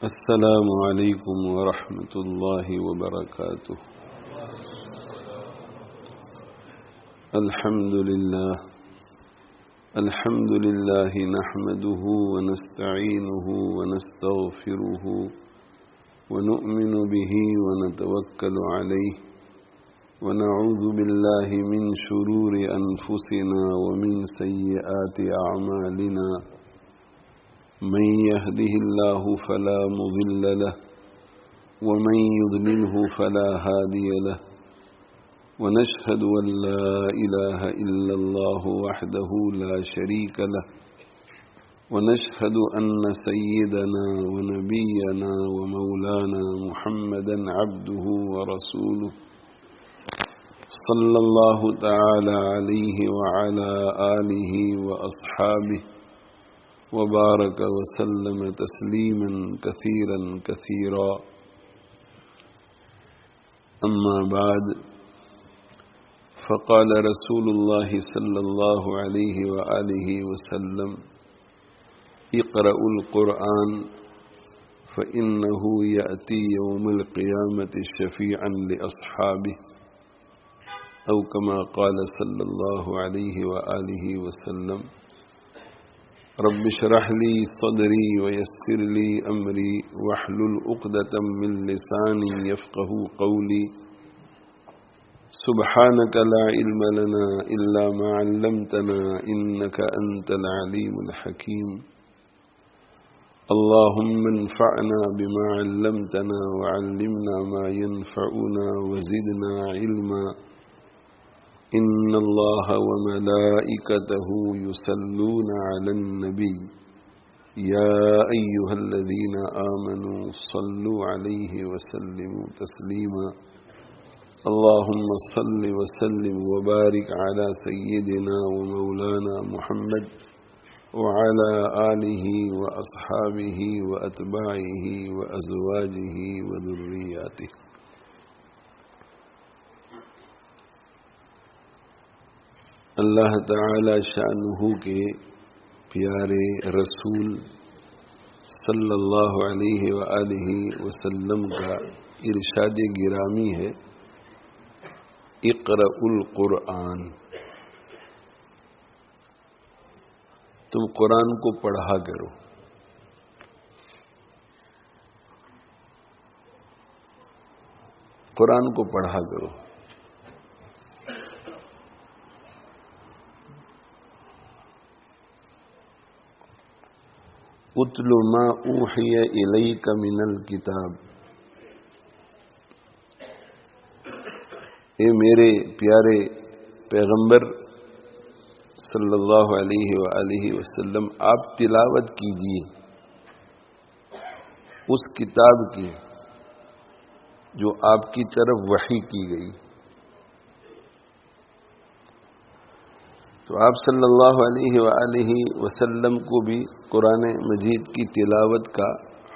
السلام علیکم ورحمۃ اللہ وبرکاتہ۔ الحمد للہ نحمده ونستعینه ونستغفره ونؤمن به ونتوکل علیہ ونعوذ باللہ من شرور انفسنا ومن سیئات اعمالنا، من يهده الله فلا مضل له ومن يضلله فلا هادي له، ونشهد أن لا إله إلا الله وحده لا شريك له، ونشهد أن سيدنا ونبينا ومولانا محمدا عبده ورسوله صلى الله تعالى عليه وعلى آله وأصحابه وبارك وسلم تسليما كثيرا كثيرا، أما بعد، فقال رسول الله صلى الله عليه وآله وسلم: اقرأوا القرآن فإنه يأتي يوم القيامة شفيعا لأصحابه، أو كما قال صلى الله عليه وآله وسلم: رب اشرح لي صدري ويسر لي أمري واحلل عقدة من لساني يفقهوا قولي، سبحانك لا علم لنا إلا ما علمتنا إنك أنت العليم الحكيم، اللهم انفعنا بما علمتنا وعلمنا ما ينفعنا وزدنا علما، إن الله وملائكته يصلون على النبي يا أيها الذين آمنوا صلوا عليه وسلموا تسليما، اللهم صل وسلم وبارك على سيدنا ومولانا محمد وعلى آله وأصحابه وأتباعه وأزواجه وذرياته۔ اللہ تعالی شانہ کے پیارے رسول صلی اللہ علیہ وآلہ وسلم کا ارشاد گرامی ہے: اقرأوا القرآن، تم قرآن کو پڑھا کرو۔ قرآن کو پڑھا کرو۔ اتل ما اوحی الیک من الکتاب، اے میرے پیارے پیغمبر صلی اللہ علیہ وآلہ وسلم، آپ تلاوت کیجیے اس کتاب کی جو آپ کی طرف وحی کی گئی۔ تو آپ صلی اللہ علیہ وآلہ وسلم کو بھی قرآن مجید کی تلاوت کا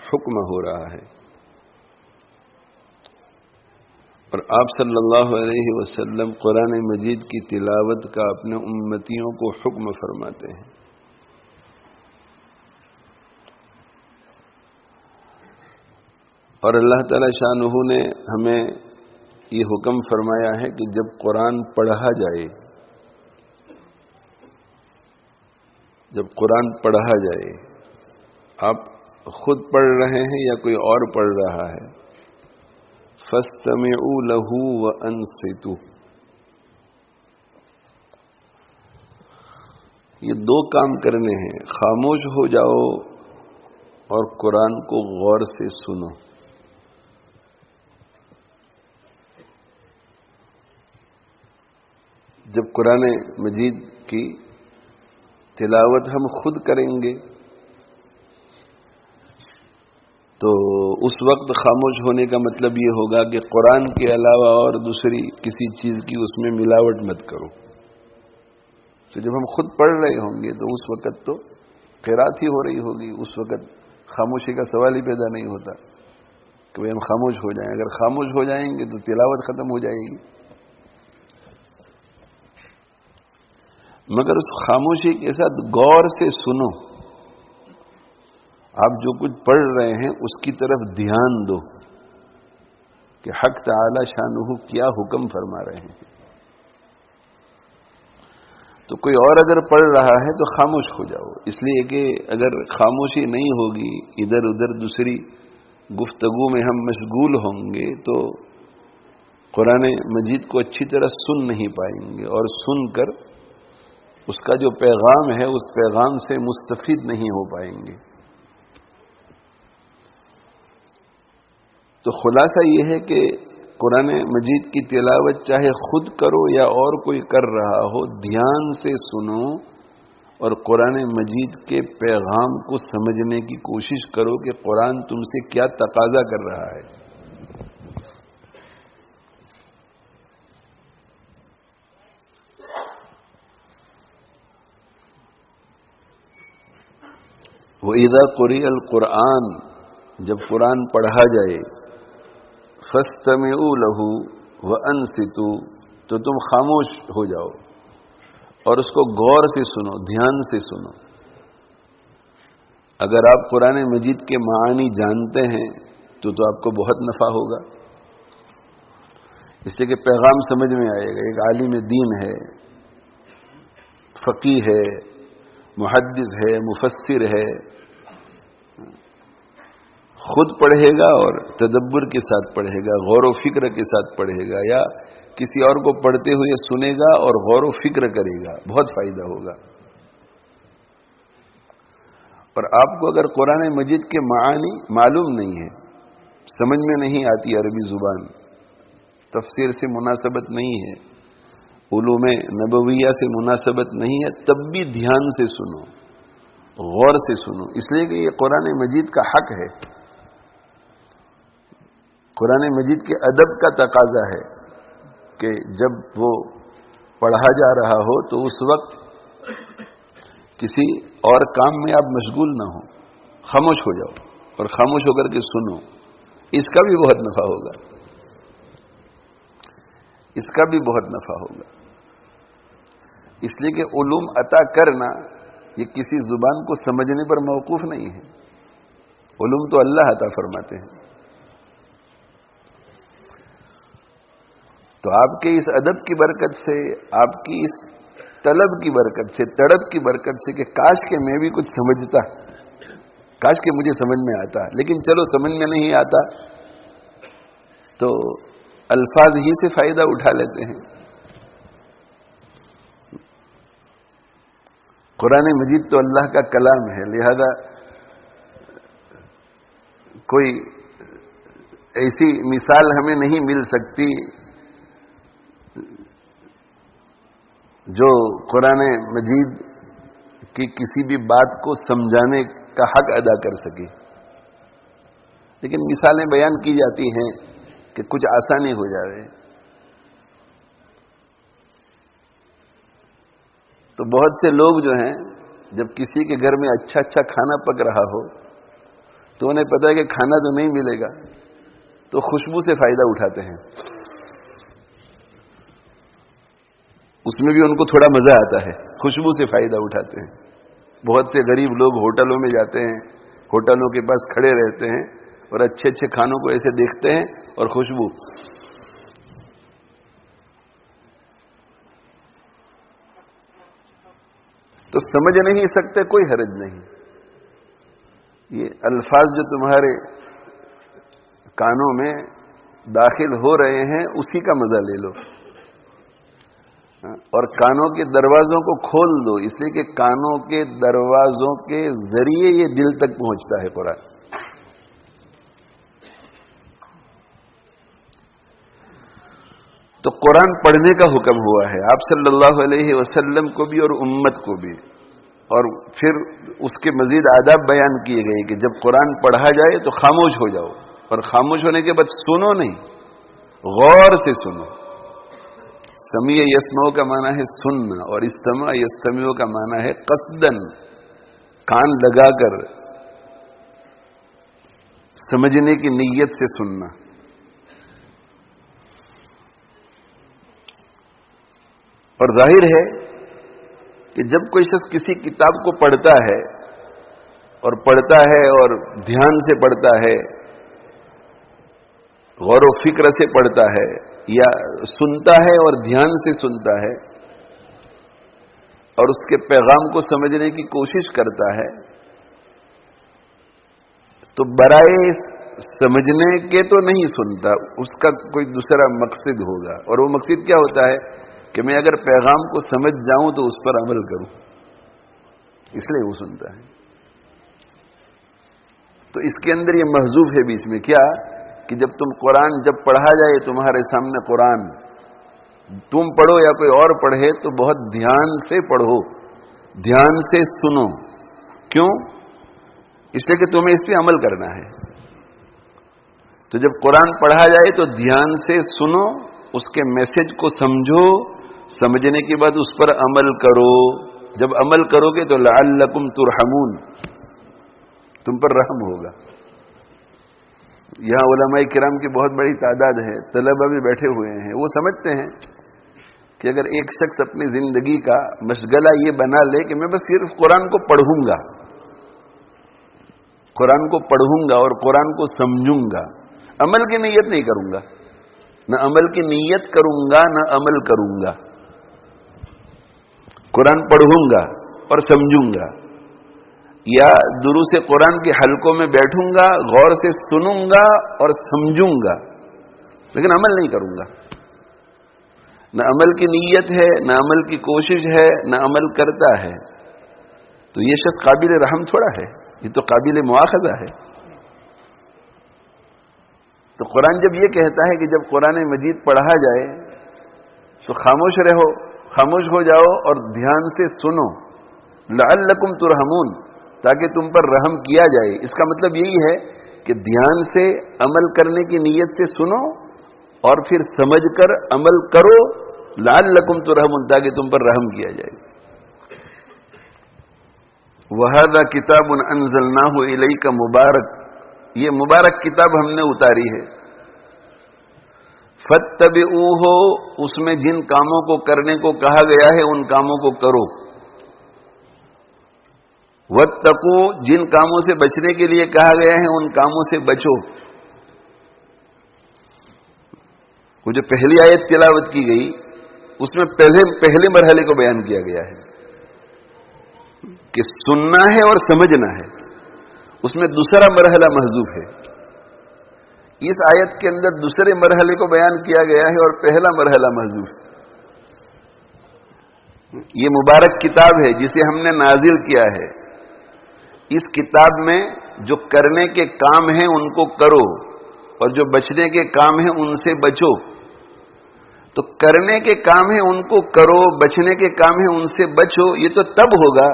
حکم ہو رہا ہے، اور آپ صلی اللہ علیہ وسلم قرآن مجید کی تلاوت کا اپنے امتیوں کو حکم فرماتے ہیں۔ اور اللہ تعالی شانہ نے ہمیں یہ حکم فرمایا ہے کہ جب قرآن پڑھا جائے، جب قرآن پڑھا جائے، آپ خود پڑھ رہے ہیں یا کوئی اور پڑھ رہا ہے، فَاسْتَمِعُوا لَهُ وَأَنصِتُوا، یہ دو کام کرنے ہیں: خاموش ہو جاؤ اور قرآن کو غور سے سنو۔ جب قرآن مجید کی تلاوت ہم خود کریں گے تو اس وقت خاموش ہونے کا مطلب یہ ہوگا کہ قرآن کے علاوہ اور دوسری کسی چیز کی اس میں ملاوٹ مت کرو۔ تو جب ہم خود پڑھ رہے ہوں گے تو اس وقت تو قرات ہی ہو رہی ہوگی، اس وقت خاموشی کا سوال ہی پیدا نہیں ہوتا کہ ہم خاموش ہو جائیں۔ اگر خاموش ہو جائیں گے تو تلاوت ختم ہو جائے گی۔ مگر اس خاموشی کے ساتھ غور سے سنو، آپ جو کچھ پڑھ رہے ہیں اس کی طرف دھیان دو کہ حق تعالی شانہ کیا حکم فرما رہے ہیں. تو کوئی اور اگر پڑھ رہا ہے تو خاموش ہو جاؤ، اس لیے کہ اگر خاموشی نہیں ہوگی، ادھر ادھر دوسری گفتگو میں ہم مشغول ہوں گے تو قرآن مجید کو اچھی طرح سن نہیں پائیں گے، اور سن کر اس کا جو پیغام ہے اس پیغام سے مستفید نہیں ہو پائیں گے. تو خلاصہ یہ ہے کہ قرآن مجید کی تلاوت چاہے خود کرو یا اور کوئی کر رہا ہو، دھیان سے سنو اور قرآن مجید کے پیغام کو سمجھنے کی کوشش کرو کہ قرآن تم سے کیا تقاضا کر رہا ہے. وَإِذَا قُرِئَ الْقُرْآنُ، جب قرآن پڑھا جائے، فَاسْتَمِعُوا لَهُ وَأَنصِتُوا، تو تم خاموش ہو جاؤ اور اس کو غور سے سنو، دھیان سے سنو. اگر آپ قرآن مجید کے معانی جانتے ہیں تو آپ کو بہت نفع ہوگا، اس لیے کہ پیغام سمجھ میں آئے گا. ایک عالم دین ہے، فقیہ ہے، محدث ہے، مفسر ہے، خود پڑھے گا اور تدبر کے ساتھ پڑھے گا، غور و فکر کے ساتھ پڑھے گا، یا کسی اور کو پڑھتے ہوئے سنے گا اور غور و فکر کرے گا، بہت فائدہ ہوگا. اور آپ کو اگر قرآن مجید کے معانی معلوم نہیں ہے، سمجھ میں نہیں آتی عربی زبان، تفسیر سے مناسبت نہیں ہے، علوم نبویہ سے مناسبت نہیں ہے، تب بھی دھیان سے سنو، غور سے سنو، اس لیے کہ یہ قرآن مجید کا حق ہے. قرآن مجید کے ادب کا تقاضا ہے کہ جب وہ پڑھا جا رہا ہو تو اس وقت کسی اور کام میں آپ مشغول نہ ہوں، خاموش ہو جاؤ اور خاموش ہو کر کے سنو. اس کا بھی بہت نفع ہوگا، اس کا بھی بہت نفع ہوگا. اس لیے کہ علوم عطا کرنا یہ کسی زبان کو سمجھنے پر موقوف نہیں ہے، علوم تو اللہ عطا فرماتے ہیں. تو آپ کے اس ادب کی برکت سے، آپ کی اس طلب کی برکت سے، تڑپ کی برکت سے کہ کاش کہ میں بھی کچھ سمجھتا، کاش کہ مجھے سمجھ میں آتا، لیکن چلو سمجھ میں نہیں آتا تو الفاظ ہی سے فائدہ اٹھا لیتے ہیں. قرآن مجید تو اللہ کا کلام ہے، لہذا کوئی ایسی مثال ہمیں نہیں مل سکتی جو قرآن مجید کی کسی بھی بات کو سمجھانے کا حق ادا کر سکے. لیکن مثالیں بیان کی جاتی ہیں کہ کچھ آسانی ہو جائے. تو بہت سے لوگ جو ہیں جب کسی کے گھر میں اچھا اچھا کھانا پک رہا ہو تو انہیں پتہ ہے کہ کھانا تو نہیں ملے گا، تو خوشبو سے فائدہ اٹھاتے ہیں، اس میں بھی ان کو تھوڑا مزہ آتا ہے، خوشبو سے فائدہ اٹھاتے ہیں. بہت سے غریب لوگ ہوٹلوں میں جاتے ہیں، ہوٹلوں کے پاس کھڑے رہتے ہیں اور اچھے اچھے کھانوں کو ایسے دیکھتے ہیں اور خوشبو. تو سمجھ نہیں سکتے، کوئی حرج نہیں، یہ الفاظ جو تمہارے کانوں میں داخل ہو رہے ہیں اسی کا مزہ لے لو، اور کانوں کے دروازوں کو کھول دو، اس لیے کہ کانوں کے دروازوں کے ذریعے یہ دل تک پہنچتا ہے قرآن. تو قرآن پڑھنے کا حکم ہوا ہے آپ صلی اللہ علیہ وسلم کو بھی اور امت کو بھی، اور پھر اس کے مزید آداب بیان کیے گئے کہ جب قرآن پڑھا جائے تو خاموش ہو جاؤ، اور خاموش ہونے کے بعد سنو نہیں، غور سے سنو. سمیع یسمع کا معنی ہے سننا، اور استمع یستمع کا معنی ہے قصدن، کان لگا کر سمجھنے کی نیت سے سننا. اور ظاہر ہے کہ جب کوئی شخص کسی کتاب کو پڑھتا ہے اور پڑھتا ہے اور دھیان سے پڑھتا ہے، غور و فکر سے پڑھتا ہے، یا سنتا ہے اور دھیان سے سنتا ہے اور اس کے پیغام کو سمجھنے کی کوشش کرتا ہے، تو برائے سمجھنے کے تو نہیں سنتا، اس کا کوئی دوسرا مقصد ہوگا، اور وہ مقصد کیا ہوتا ہے کہ میں اگر پیغام کو سمجھ جاؤں تو اس پر عمل کروں، اس لیے وہ سنتا ہے۔ تو اس کے اندر یہ محذوف ہے بیچ میں، کیا کہ جب تم قرآن جب پڑھا جائے تمہارے سامنے قرآن، تم پڑھو یا کوئی اور پڑھے تو بہت دھیان سے پڑھو، دھیان سے سنو۔ کیوں؟ اس لیے کہ تمہیں اس پہ عمل کرنا ہے۔ تو جب قرآن پڑھا جائے تو دھیان سے سنو، اس کے میسج کو سمجھو، سمجھنے کے بعد اس پر عمل کرو۔ جب عمل کرو گے تو لعلکم ترحمون، تم پر رحم ہوگا۔ یہاں علماء کرام کی بہت بڑی تعداد ہے، طلبہ بھی بیٹھے ہوئے ہیں، وہ سمجھتے ہیں کہ اگر ایک شخص اپنی زندگی کا مشغلہ یہ بنا لے کہ میں بس صرف قرآن کو پڑھوں گا، قرآن کو پڑھوں گا اور قرآن کو سمجھوں گا، عمل کی نیت نہیں کروں گا، نہ عمل کی نیت کروں گا نہ عمل کروں گا، قرآن پڑھوں گا اور سمجھوں گا، یا دروس قرآن کے حلقوں میں بیٹھوں گا، غور سے سنوں گا اور سمجھوں گا، لیکن عمل نہیں کروں گا، نہ عمل کی نیت ہے نہ عمل کی کوشش ہے نہ عمل کرتا ہے، تو یہ شخص قابل رحم تھوڑا ہے، یہ تو قابل مواخذہ ہے۔ تو قرآن جب یہ کہتا ہے کہ جب قرآن مجید پڑھا جائے تو خاموش رہو، خاموش ہو جاؤ اور دھیان سے سنو، لعلکم ترحمون، تاکہ تم پر رحم کیا جائے۔ اس کا مطلب یہی ہے کہ دھیان سے عمل کرنے کی نیت سے سنو اور پھر سمجھ کر عمل کرو، لعلکم ترحمون، تاکہ تم پر رحم کیا جائے۔ وَهَذَا كِتَابٌ أَنزَلْنَاهُ إِلَيْكَ مُبَارَكٌ، یہ مبارک کتاب ہم نے اتاری ہے۔ فَاتَّبِعُوهُ، اس میں جن کاموں کو کرنے کو کہا گیا ہے ان کاموں کو کرو۔ وَاتَّقُوا، جن کاموں سے بچنے کے لیے کہا گیا ہے ان کاموں سے بچو۔ وہ جو پہلی آیت تلاوت کی گئی اس میں پہلے مرحلے کو بیان کیا گیا ہے کہ سننا ہے اور سمجھنا ہے، اس میں دوسرا مرحلہ محذوف ہے۔ اس آیت کے اندر دوسرے مرحلے کو بیان کیا گیا ہے اور پہلا مرحلہ محذوف ہے۔ یہ مبارک کتاب ہے جسے ہم نے نازل کیا ہے، اس کتاب میں جو کرنے کے کام ہیں ان کو کرو اور جو بچنے کے کام ہیں ان سے بچو۔ تو کرنے کے کام ہیں ان کو کرو، بچنے کے کام ہیں ان سے بچو، یہ تو تب ہوگا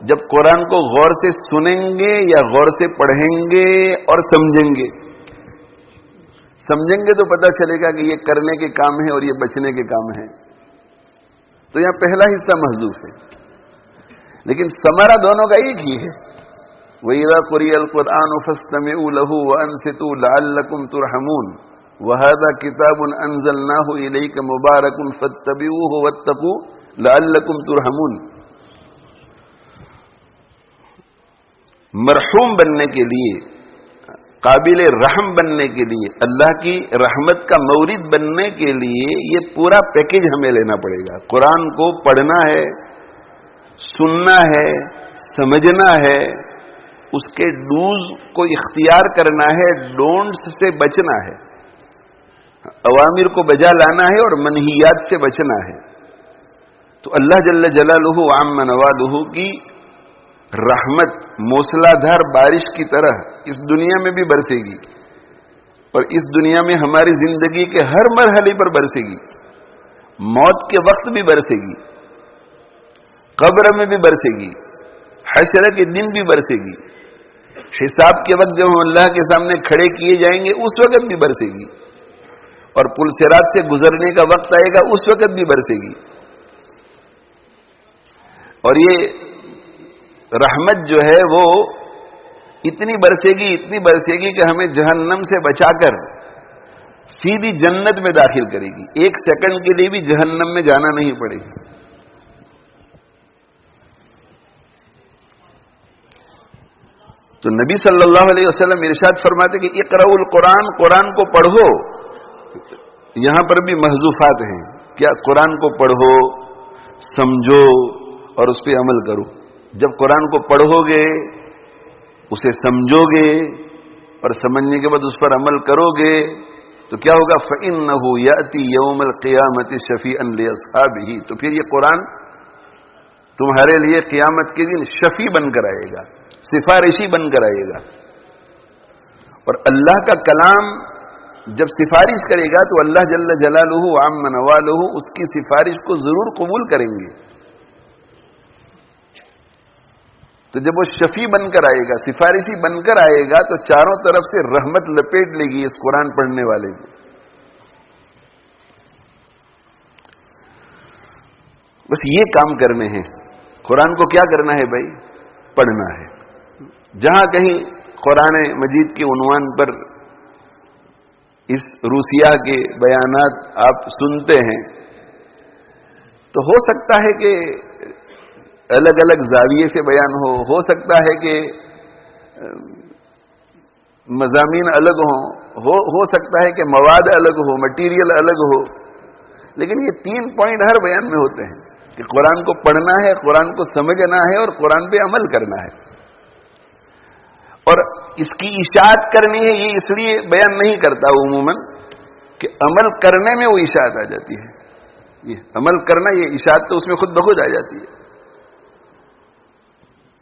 جب قرآن کو غور سے سنیں گے یا غور سے پڑھیں گے اور سمجھیں گے۔ سمجھیں گے تو پتہ چلے گا کہ یہ کرنے کے کام ہیں اور یہ بچنے کے کام ہیں۔ تو یہاں پہلا حصہ محذوف ہے، لیکن ثمرہ دونوں کا ایک ہی ہے۔ وَإِذَا قُرِئَ الْقُرْآنُ فَاسْتَمِعُوا لَهُ وَأَنصِتُوا لَعَلَّكُمْ تُرْحَمُونَ وَهَذَا كِتَابٌ أَنزَلْنَاهُ إِلَيْكَ مُبَارَكٌ فَاتَّبِعُوهُ وَاتَّقُوا لَعَلَّكُمْ تُرْحَمُونَ۔ مرحوم بننے کے لیے، قابل رحم بننے کے لیے، اللہ کی رحمت کا مورد بننے کے لیے یہ پورا پیکیج ہمیں لینا پڑے گا۔ قرآن کو پڑھنا ہے، سننا ہے، سمجھنا ہے، اس کے ڈوز کو اختیار کرنا ہے، ڈونٹس سے بچنا ہے، اوامر کو بجا لانا ہے اور منہیات سے بچنا ہے۔ تو اللہ جل جلالہ وعم نوالہ کی رحمت موسلا دھار بارش کی طرح اس دنیا میں بھی برسے گی، اور اس دنیا میں ہماری زندگی کے ہر مرحلے پر برسے گی، موت کے وقت بھی برسے گی، قبر میں بھی برسے گی، حشر کے دن بھی برسے گی، حساب کے وقت جب ہم اللہ کے سامنے کھڑے کیے جائیں گے اس وقت بھی برسے گی، اور پل صراط سے گزرنے کا وقت آئے گا اس وقت بھی برسے گی۔ اور یہ رحمت جو ہے وہ اتنی برسے گی کہ ہمیں جہنم سے بچا کر سیدھی جنت میں داخل کرے گی، ایک سیکنڈ کے لیے بھی جہنم میں جانا نہیں پڑے گی۔ تو نبی صلی اللہ علیہ وسلم ارشاد فرماتے کہ اقرأوا القرآن، قرآن کو پڑھو. یہاں پر بھی محذوفات ہیں. کیا؟ قرآن کو پڑھو، سمجھو اور اس پہ عمل کرو. جب قرآن کو پڑھو گے، اسے سمجھو گے اور سمجھنے کے بعد اس پر عمل کرو گے تو کیا ہوگا؟ فَإِنَّهُ يَأْتِي يَوْمَ الْقِيَامَةِ شَفِيعًا لِأَصْحَابِهِ. تو پھر یہ قرآن تمہارے لیے قیامت کے دن شفیع بن کر آئے گا، سفارشی بن کر آئے گا. اور اللہ کا کلام جب سفارش کرے گا تو اللہ جل جلالہ وعم نوالہ اس کی سفارش کو ضرور قبول کریں گے. تو جب وہ شفیع بن کر آئے گا، سفارشی بن کر آئے گا تو چاروں طرف سے رحمت لپیٹ لے گی اس قرآن پڑھنے والے کو. بس یہ کام کرنے ہیں. قرآن کو کیا کرنا ہے بھائی؟ پڑھنا ہے. جہاں کہیں قرآن مجید کے عنوان پر اس روسیہ کے بیانات آپ سنتے ہیں تو ہو سکتا ہے کہ الگ الگ زاویے سے بیان ہو سکتا ہے کہ مضامین الگ ہو سکتا ہے کہ مواد الگ ہو، مٹیریل الگ ہو، لیکن یہ 3 پوائنٹ ہر بیان میں ہوتے ہیں کہ قرآن کو پڑھنا ہے، قرآن کو سمجھنا ہے اور قرآن پہ عمل کرنا ہے. اور اس کی اشاعت کرنی ہے، یہ اس لیے بیان نہیں کرتا عموماً کہ عمل کرنے میں وہ اشاعت آ جاتی ہے. یہ عمل کرنا، یہ اشاعت تو اس میں خود بخود آ جاتی ہے.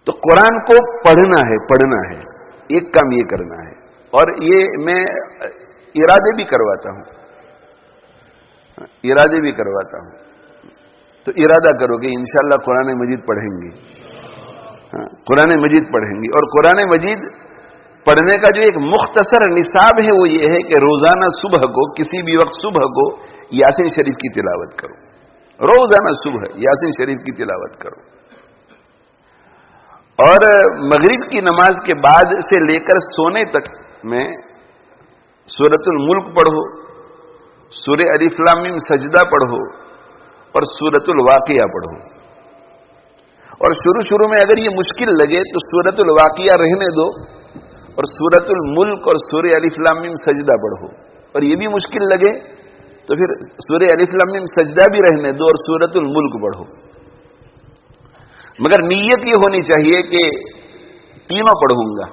تو قرآن کو پڑھنا ہے. ایک کام یہ کرنا ہے. اور یہ میں ارادے بھی کرواتا ہوں. تو ارادہ کرو کہ انشاءاللہ قرآن مجید پڑھیں گے. قرآن مجید پڑھیں گے. اور قرآن مجید پڑھنے کا جو ایک مختصر نصاب ہے وہ یہ ہے کہ روزانہ صبح کو، کسی بھی وقت صبح کو یاسین شریف کی تلاوت کرو. روزانہ صبح یاسین شریف کی تلاوت کرو. اور مغرب کی نماز کے بعد سے لے کر سونے تک میں سورۃ الملک پڑھو، سورہ الف لام میم سجدہ پڑھو اور سورۃ الواقعہ پڑھو. اور شروع میں اگر یہ مشکل لگے تو سورۃ الواقعہ رہنے دو اور سورۃ الملک اور سورہ الف لام میم سجدہ پڑھو. اور یہ بھی مشکل لگے تو پھر سورہ الف لام میم سجدہ بھی رہنے دو اور سورۃ الملک پڑھو. مگر نیت یہ ہونی چاہیے کہ تینوں پڑھوں گا.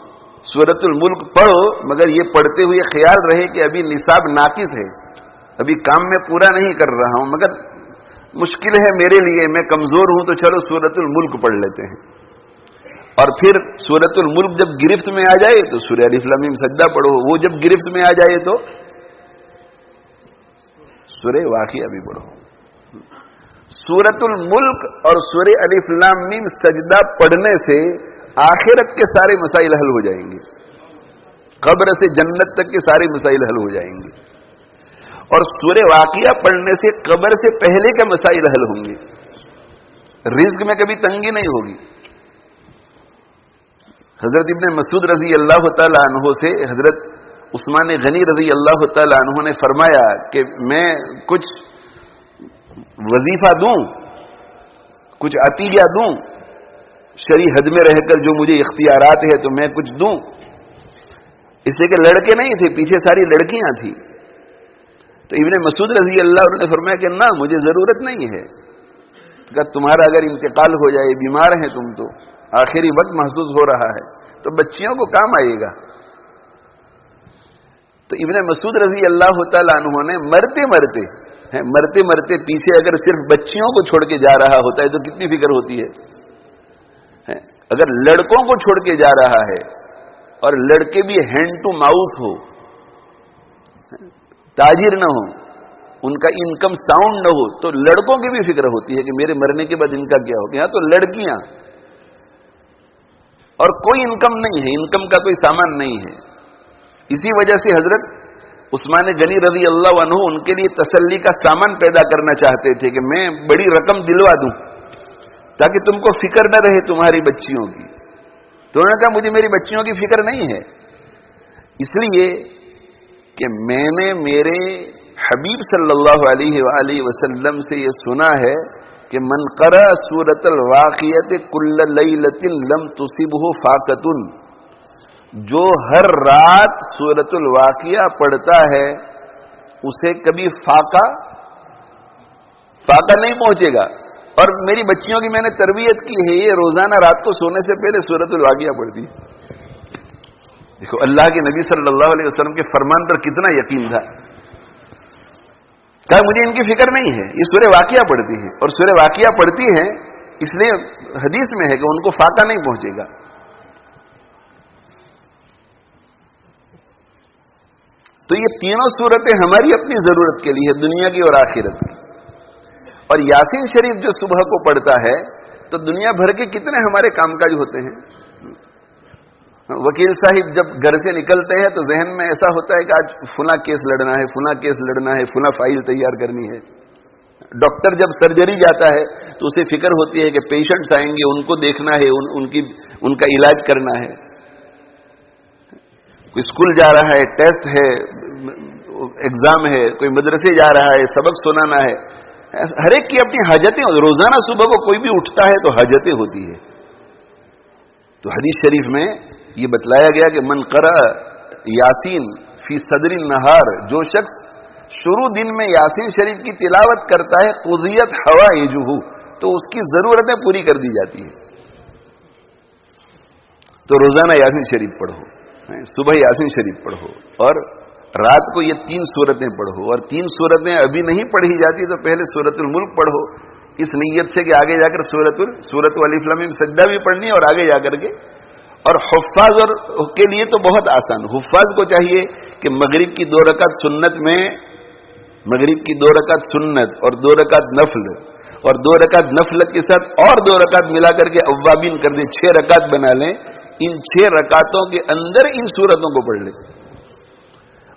سورۃ الملک پڑھو مگر یہ پڑھتے ہوئے خیال رہے کہ ابھی نصاب ناقص ہے، ابھی کام میں پورا نہیں کر رہا ہوں، مگر مشکل ہے میرے لیے، میں کمزور ہوں، تو چلو سورۃ الملک پڑھ لیتے ہیں. اور پھر سورۃ الملک جب گرفت میں آ جائے تو سورہ الف لام میم سجدہ پڑھو. وہ جب گرفت میں آ جائے تو سورہ واقعہ بھی پڑھو. سورۃ الملک اور سورہ الف لام میم سجدہ پڑھنے سے آخرت کے سارے مسائل حل ہو جائیں گے. قبر سے جنت تک کے سارے مسائل حل ہو جائیں گے. اور سورہ واقعہ پڑھنے سے قبر سے پہلے کے مسائل حل ہوں گے. رزق میں کبھی تنگی نہیں ہوگی. حضرت ابن مسعود رضی اللہ تعالی عنہ سے حضرت عثمان غنی رضی اللہ تعالی عنہ نے فرمایا کہ میں کچھ وظیفہ دوں، کچھ عطیہ دوں، شرعی حد میں رہ کر جو مجھے اختیارات ہے تو میں کچھ دوں. اس لیے کہ لڑکے نہیں تھے، پیچھے ساری لڑکیاں تھیں. تو ابن مسعود رضی اللہ عنہ نے فرمایا کہ نہ، مجھے ضرورت نہیں ہے. کہ تمہارا اگر انتقال ہو جائے، بیمار ہیں تم، تو آخری وقت محسوس ہو رہا ہے، تو بچیوں کو کام آئے گا. تو ابن مسعود رضی اللہ تعالیٰ عنہ نے مرتے مرتے پیچھے اگر صرف بچیوں کو چھوڑ کے جا رہا ہوتا ہے تو کتنی فکر ہوتی ہے. اگر لڑکوں کو چھوڑ کے جا رہا ہے اور لڑکے بھی ہینڈ ٹو ماؤتھ ہو، تاجر نہ ہو، ان کا انکم ساؤنڈ نہ ہو، تو لڑکوں کی بھی فکر ہوتی ہے کہ میرے مرنے کے بعد ان کا کیا ہوگا. یہاں تو لڑکیاں اور کوئی انکم نہیں ہے، انکم کا کوئی سامان نہیں ہے. اسی وجہ سے حضرت عثمان غنی رضی اللہ عنہ ان کے لیے تسلی کا سامان پیدا کرنا چاہتے تھے کہ میں بڑی رقم دلوا دوں تاکہ تم کو فکر نہ رہے تمہاری بچیوں کی. تو انہوں نے کہا مجھے میری بچیوں کی فکر نہیں ہے، اس لیے کہ میں نے میرے حبیب صلی اللہ علیہ وآلہ وسلم سے یہ سنا ہے کہ من قرأ سورۃ الواقعۃ کل لیلۃ لم تصبہ فاقۃ. جو ہر رات سورۃ الواقعہ پڑھتا ہے اسے کبھی فاقہ نہیں پہنچے گا. اور میری بچیوں کی میں نے تربیت کی ہے، یہ روزانہ رات کو سونے سے پہلے سورۃ الواقعہ پڑھتی ہے. دیکھو اللہ کے نبی صلی اللہ علیہ وسلم کے فرمان پر کتنا یقین تھا. کہا مجھے ان کی فکر نہیں ہے، یہ سورہ واقعہ پڑھتی ہے، اور سورہ واقعہ پڑھتی ہے اس لیے حدیث میں ہے کہ ان کو فاقہ نہیں پہنچے گا. تو یہ تینوں صورتیں ہماری اپنی ضرورت کے لیے، دنیا کی اور آخرت کی. اور یاسین شریف جو صبح کو پڑھتا ہے تو دنیا بھر کے کتنے ہمارے کام کاج ہوتے ہیں. وکیل صاحب جب گھر سے نکلتے ہیں تو ذہن میں ایسا ہوتا ہے کہ آج فلاں کیس لڑنا ہے، فلاں کیس لڑنا ہے، فلاں فائل تیار کرنی ہے. ڈاکٹر جب سرجری جاتا ہے تو اسے فکر ہوتی ہے کہ پیشنٹس آئیں گے، ان کو دیکھنا ہے، ان کا علاج کرنا ہے. کوئی اسکول جا رہا ہے، ٹیسٹ ہے، ایگزام ہے، کوئی مدرسے جا رہا ہے، سبق سنانا ہے. ہر ایک کی اپنی حاجتیں. روزانہ صبح کو کوئی بھی اٹھتا ہے تو حاجتیں ہوتی ہے. تو حدیث شریف میں یہ بتلایا گیا کہ من قرأ یاسین فی صدر النہار، جو شخص شروع دن میں یاسین شریف کی تلاوت کرتا ہے قضیت حوائجہ، تو اس کی ضرورتیں پوری کر دی جاتی ہیں. تو روزانہ یاسین شریف پڑھو، صبح یاسین شریف پڑھو، اور رات کو یہ 3 سورتیں پڑھو. اور 3 سورتیں ابھی نہیں پڑھی جاتی تو پہلے سورۃ الملک پڑھو، اس نیت سے کہ آگے جا کر سورۃ الف لام میم سجدہ بھی پڑھنی اور آگے جا کر کے. اور حفاظ اور کے لیے تو بہت آسان. حفاظ کو چاہیے کہ مغرب کی 2 رکعت سنت میں، مغرب کی 2 رکعت سنت اور 2 رکعت نفل، اور 2 رکعت نفل کے ساتھ اور 2 رکعت ملا کر کے اوابین کر دیں، 6 رکعت بنا لیں. ان 6 رکعتوں کے اندر ان سورتوں کو پڑھ لیں.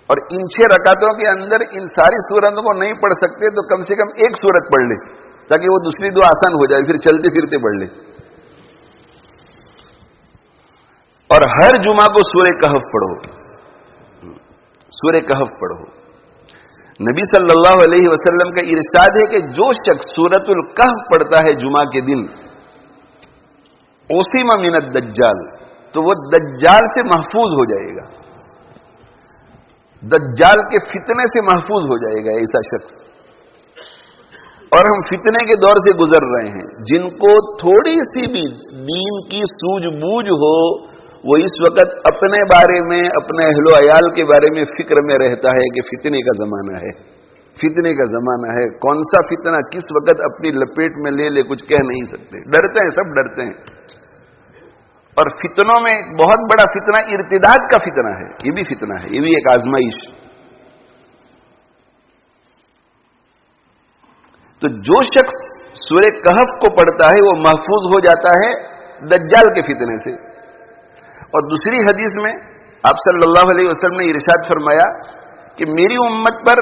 اور ان 6 رکعتوں کے اندر ان ساری سورتوں کو نہیں پڑھ سکتے تو کم سے کم ایک سورت پڑھ لیں تاکہ وہ دوسری 2 آسان ہو جائے، پھر چلتے پھرتے پڑھ لیں. اور ہر جمعہ کو سورہ کہف پڑھو، سورہ کہف پڑھو. نبی صلی اللہ علیہ وسلم کا ارشاد ہے کہ جو شخص سورۃ الکہف پڑھتا ہے جمعہ کے دن، عصم من الدجال، تو وہ دجال سے محفوظ ہو جائے گا، دجال کے فتنے سے محفوظ ہو جائے گا ایسا شخص. اور ہم فتنے کے دور سے گزر رہے ہیں. جن کو تھوڑی سی بھی دین کی سوجھ بوجھ ہو وہ اس وقت اپنے بارے میں، اپنے اہل و عیال کے بارے میں فکر میں رہتا ہے کہ فتنے کا زمانہ ہے، فتنے کا زمانہ ہے. کون سا فتنہ کس وقت اپنی لپیٹ میں لے کچھ کہہ نہیں سکتے. ڈرتے ہیں، سب ڈرتے ہیں. اور فتنوں میں ایک بہت بڑا فتنہ ارتداد کا فتنہ ہے. یہ بھی فتنہ ہے، یہ بھی ایک آزمائش. تو جو شخص سورہ کہف کو پڑھتا ہے وہ محفوظ ہو جاتا ہے دجال کے فتنے سے. اور دوسری حدیث میں آپ صلی اللہ علیہ وسلم نے ارشاد فرمایا کہ میری امت پر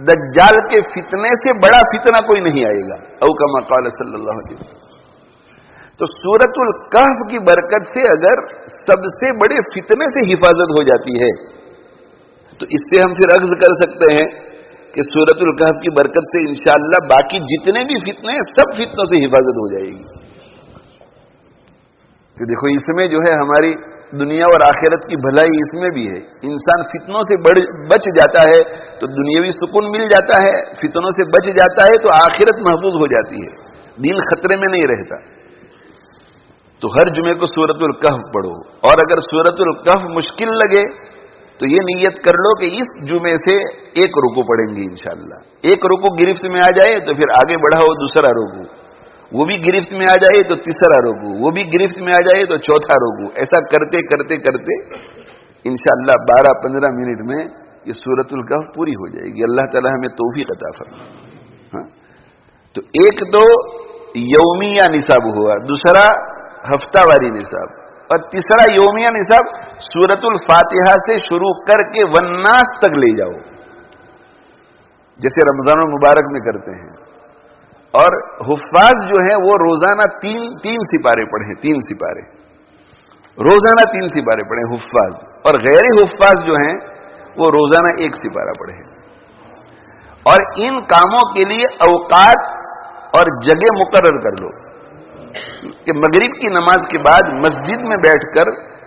دجال کے فتنے سے بڑا فتنہ کوئی نہیں آئے گا، او کما قال صلی اللہ علیہ وسلم. تو سورۃ الکہف کی برکت سے اگر سب سے بڑے فتنے سے حفاظت ہو جاتی ہے تو اس سے ہم پھر عرض کر سکتے ہیں کہ سورۃ الکہف کی برکت سے انشاءاللہ باقی جتنے بھی فتنے ہیں سب فتنوں سے حفاظت ہو جائے گی. کہ دیکھو اس میں جو ہے ہماری دنیا اور آخرت کی بھلائی اس میں بھی ہے. انسان فتنوں سے بچ جاتا ہے تو دنیاوی سکون مل جاتا ہے، فتنوں سے بچ جاتا ہے تو آخرت محفوظ ہو جاتی ہے، دین خطرے میں نہیں رہتا. تو ہر جمعے کو سورۃ الکہف پڑھو. اور اگر سورۃ الکہف مشکل لگے تو یہ نیت کر لو کہ اس جمعے سے ایک رکوع پڑھیں گے انشاءاللہ. ایک رکوع گرفت میں آ جائے تو پھر آگے بڑھاؤ دوسرا رکوع، وہ بھی گرفت میں آ جائے تو تیسرا رکوع، وہ بھی گرفت میں آ جائے تو چوتھا رکوع. ایسا کرتے کرتے کرتے انشاءاللہ 12-15 منٹ میں یہ سورۃ الکہف پوری ہو جائے گی. اللہ تعالی ہمیں توفیق عطا فرمائے. تو ایک تو یومیہ نصاب ہوا، دوسرا ہفتہ واری نصاب، اور تیسرا یومیہ نصاب سورۃ الفاتحہ سے شروع کر کے والناس تک لے جاؤ جیسے رمضان المبارک میں کرتے ہیں. اور حفاظ جو ہیں وہ روزانہ تین سپارے پڑھیں، 3 سپارے روزانہ 3 سپارے پڑھیں حفاظ. اور غیر حفاظ جو ہیں وہ روزانہ 1 سپارہ پڑھیں. اور ان کاموں کے لیے اوقات اور جگہ مقرر کر لو کہ مغرب کی نماز کے بعد مسجد میں بیٹھ کر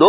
2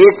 1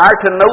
8-9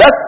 10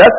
10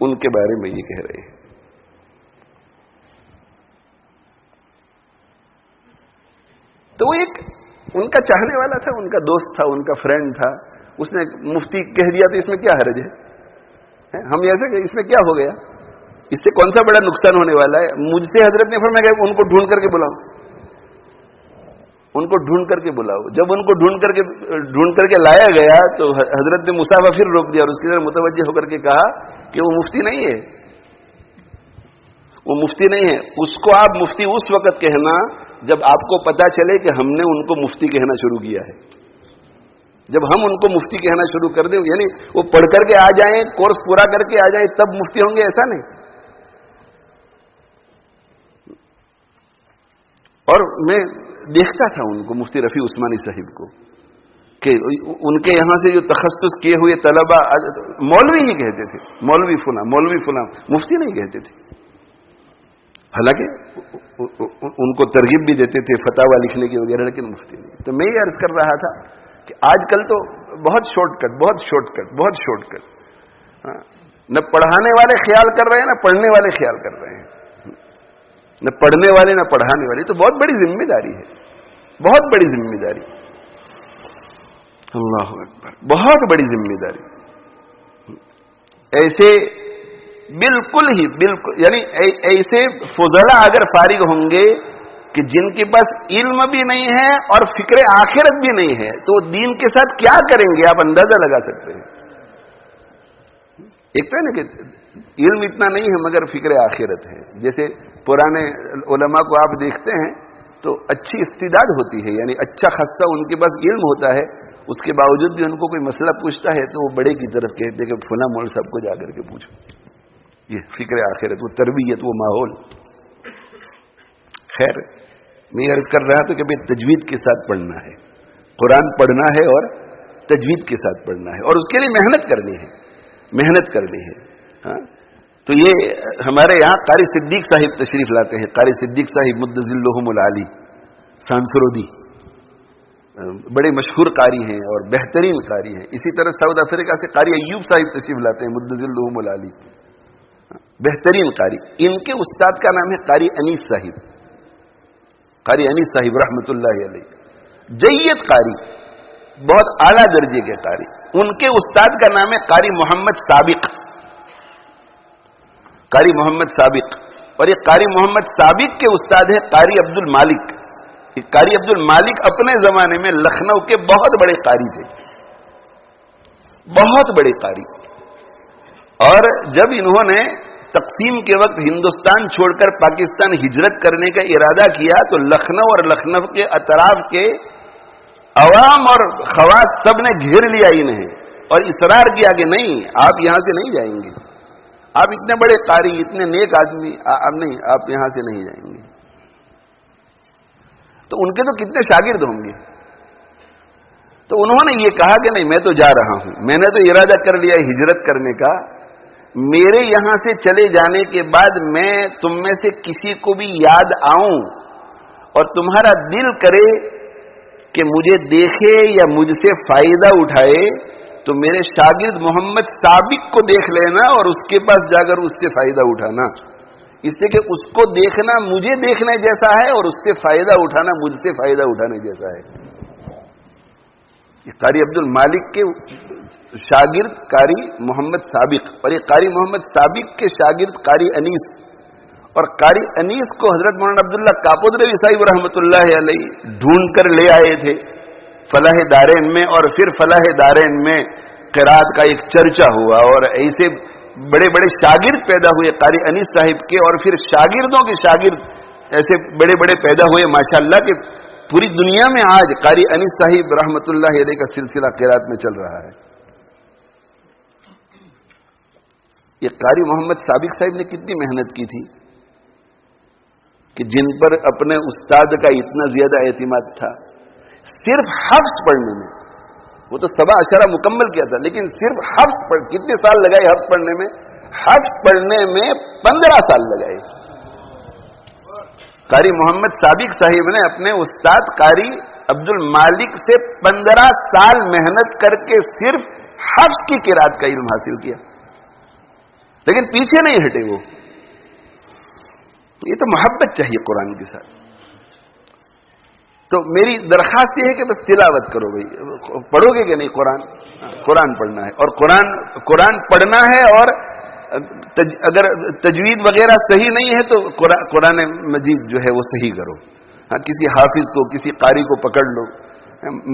ان کے بارے میں یہ کہہ رہے ہیں. تو وہ ایک ان کا چاہنے والا تھا، ان کا دوست تھا، ان کا فرینڈ تھا. اس نے مفتی کہہ دیا تو اس میں کیا حرج ہے؟ ہم ایسے کہ اس میں کیا ہو گیا؟ اس سے کون سا بڑا نقصان ہونے والا ہے؟ مجھ سے حضرت نے فرمایا کہ ان کو ڈھونڈ کر کے بلاؤ، ان کو ڈھونڈ کر کے بلاؤ. جب ان کو ڈھونڈ کر کے لایا گیا تو حضرت نے مسافہ پھر روک دیا اور اس کی طرف متوجہ ہو کر کے کہا کہ وہ مفتی نہیں ہے، وہ مفتی نہیں ہے. اس کو آپ مفتی اس وقت کہنا جب آپ کو پتا چلے کہ ہم نے ان کو مفتی کہنا شروع کیا ہے. جب ہم ان کو مفتی کہنا شروع کر دیں، یعنی وہ پڑھ کر کے آ جائیں، کورس پورا کر کے آ جائیں تب مفتی ہوں گے، ایسا نہیں. اور میں دیکھتا تھا ان کو، مفتی رفیع عثمانی صاحب کو، کہ ان کے یہاں سے جو تخصص کیے ہوئے طلبہ مولوی ہی کہتے تھے، مولوی فلاں، مولوی فلاں، مفتی نہیں کہتے تھے. حالانکہ ان کو ترغیب بھی دیتے تھے فتاوی لکھنے کی وغیرہ، لیکن مفتی نہیں. تو میں یہ عرض کر رہا تھا کہ آج کل تو بہت شارٹ کٹ. نہ پڑھانے والے خیال کر رہے ہیں، نہ پڑھنے والے خیال کر رہے ہیں. نہ پڑھنے والے نہ پڑھانے والے. تو بہت بڑی ذمہ داری ہے، بہت بڑی ذمہ داری. اللہ اکبر، بہت بڑی ذمہ داری. ایسے بالکل یعنی ایسے فضلہ اگر فارغ ہوں گے کہ جن کے پاس علم بھی نہیں ہے اور فکر آخرت بھی نہیں ہے، تو دین کے ساتھ کیا کریں گے آپ اندازہ لگا سکتے ہیں. ایک تو ہے نا کہ علم اتنا نہیں ہے مگر فکر آخرت ہے. جیسے پرانے علماء کو آپ دیکھتے ہیں تو اچھی استعداد ہوتی ہے، یعنی اچھا خاصا ان کے پاس علم ہوتا ہے، اس کے باوجود بھی ان کو کوئی مسئلہ پوچھتا ہے تو وہ بڑے کی طرف کہتے کہ فلاں مول صاحب کو جا کر کے پوچھو. یہ فکر آخرت، وہ تربیت، وہ ماحول. خیر، میں عرض کر رہا تھا کہ بھئی تجوید کے ساتھ پڑھنا ہے، قرآن پڑھنا ہے اور تجوید کے ساتھ پڑھنا ہے، اور اس کے لیے محنت کرنی ہے. ہاں، تو یہ ہمارے یہاں قاری صدیق صاحب تشریف لاتے ہیں. قاری صدیق صاحب مدظ لهم العالی سانسرودی بڑے مشہور قاری ہیں اور بہترین قاری ہیں. اسی طرح ساؤتھ افریقہ سے قاری ایوب صاحب تشریف لاتے ہیں مدظ لهم العالی، بہترین قاری. ان کے استاد کا نام ہے قاری انیس صاحب. قاری انیس صاحب رحمۃ اللہ علیہ، جید قاری، بہت اعلیٰ درجے کے قاری. ان کے استاد کا نام ہے قاری محمد سابق. قاری محمد سابق. اور یہ قاری محمد سابق کے استاد ہے قاری عبد المالک. قاری عبد المالک اپنے زمانے میں لکھنؤ کے بہت بڑے قاری تھے، بہت بڑے قاری. اور جب انہوں نے تقسیم کے وقت ہندوستان چھوڑ کر پاکستان ہجرت کرنے کا ارادہ کیا تو لکھنؤ اور لکھنؤ کے اطراف کے عوام اور خواص سب نے گھیر لیا انہیں اور اصرار کیا کہ نہیں، آپ یہاں سے نہیں جائیں گے، آپ اتنے بڑے قاری، اتنے نیک آدمی، نہیں، آپ یہاں سے نہیں جائیں گے. تو ان کے تو کتنے شاگرد ہوں گے. تو انہوں نے یہ کہا کہ نہیں، میں تو جا رہا ہوں، میں نے تو ارادہ کر لیا ہجرت کرنے کا. میرے یہاں سے چلے جانے کے بعد میں تم میں سے کسی کو بھی یاد آؤں اور تمہارا دل کرے کہ مجھے دیکھے یا مجھ سے فائدہ اٹھائے تو میرے شاگرد محمد سابق کو دیکھ لینا اور اس کے پاس جا کر اس سے فائدہ اٹھانا. اس سے کہ اس کو دیکھنا مجھے دیکھنے جیسا ہے اور اس سے فائدہ اٹھانا مجھ سے فائدہ اٹھانے جیسا ہے. یہ قاری عبد المالک کے شاگرد قاری محمد سابق، اور یہ قاری محمد سابق کے شاگرد قاری انیس. اور قاری انیس کو حضرت مولانا عبداللہ کاپودروی صاحب رحمۃ اللہ علیہ ڈھونڈ کر لے آئے تھے فلاح دارین میں، اور پھر فلاح دارین میں قرات کا ایک چرچا ہوا اور ایسے بڑے بڑے شاگرد پیدا ہوئے قاری انیس صاحب کے، اور پھر شاگردوں کے شاگرد ایسے بڑے بڑے پیدا ہوئے ماشاءاللہ کہ پوری دنیا میں آج قاری انیس صاحب رحمۃ اللہ علیہ کا سلسلہ قرات میں چل رہا ہے. یہ قاری محمد سابق صاحب نے کتنی محنت کی تھی کہ جن پر اپنے استاد کا اتنا زیادہ اعتماد تھا. صرف حفظ پڑھنے میں، وہ تو سبا اشارہ مکمل کیا تھا، لیکن صرف حفظ کتنے سال لگائے حفظ پڑھنے میں؟ حفظ پڑھنے میں 15 سال لگائے. قاری محمد سابق صاحب نے اپنے استاد قاری عبد المالک سے 15 سال محنت کر کے صرف حفظ کی قرات کا علم حاصل کیا. لیکن پیچھے نہیں ہٹے وہ. یہ تو محبت چاہیے قرآن کے ساتھ. تو میری درخواست یہ ہے کہ بس تلاوت کرو بھائی. پڑھو گے کہ نہیں قرآن؟ قرآن پڑھنا ہے, اور قرآن پڑھنا ہے, اور اگر تجوید وغیرہ صحیح نہیں ہے تو قرآن مجید جو ہے وہ صحیح کرو. ہاں, کسی حافظ کو, کسی قاری کو پکڑ لو.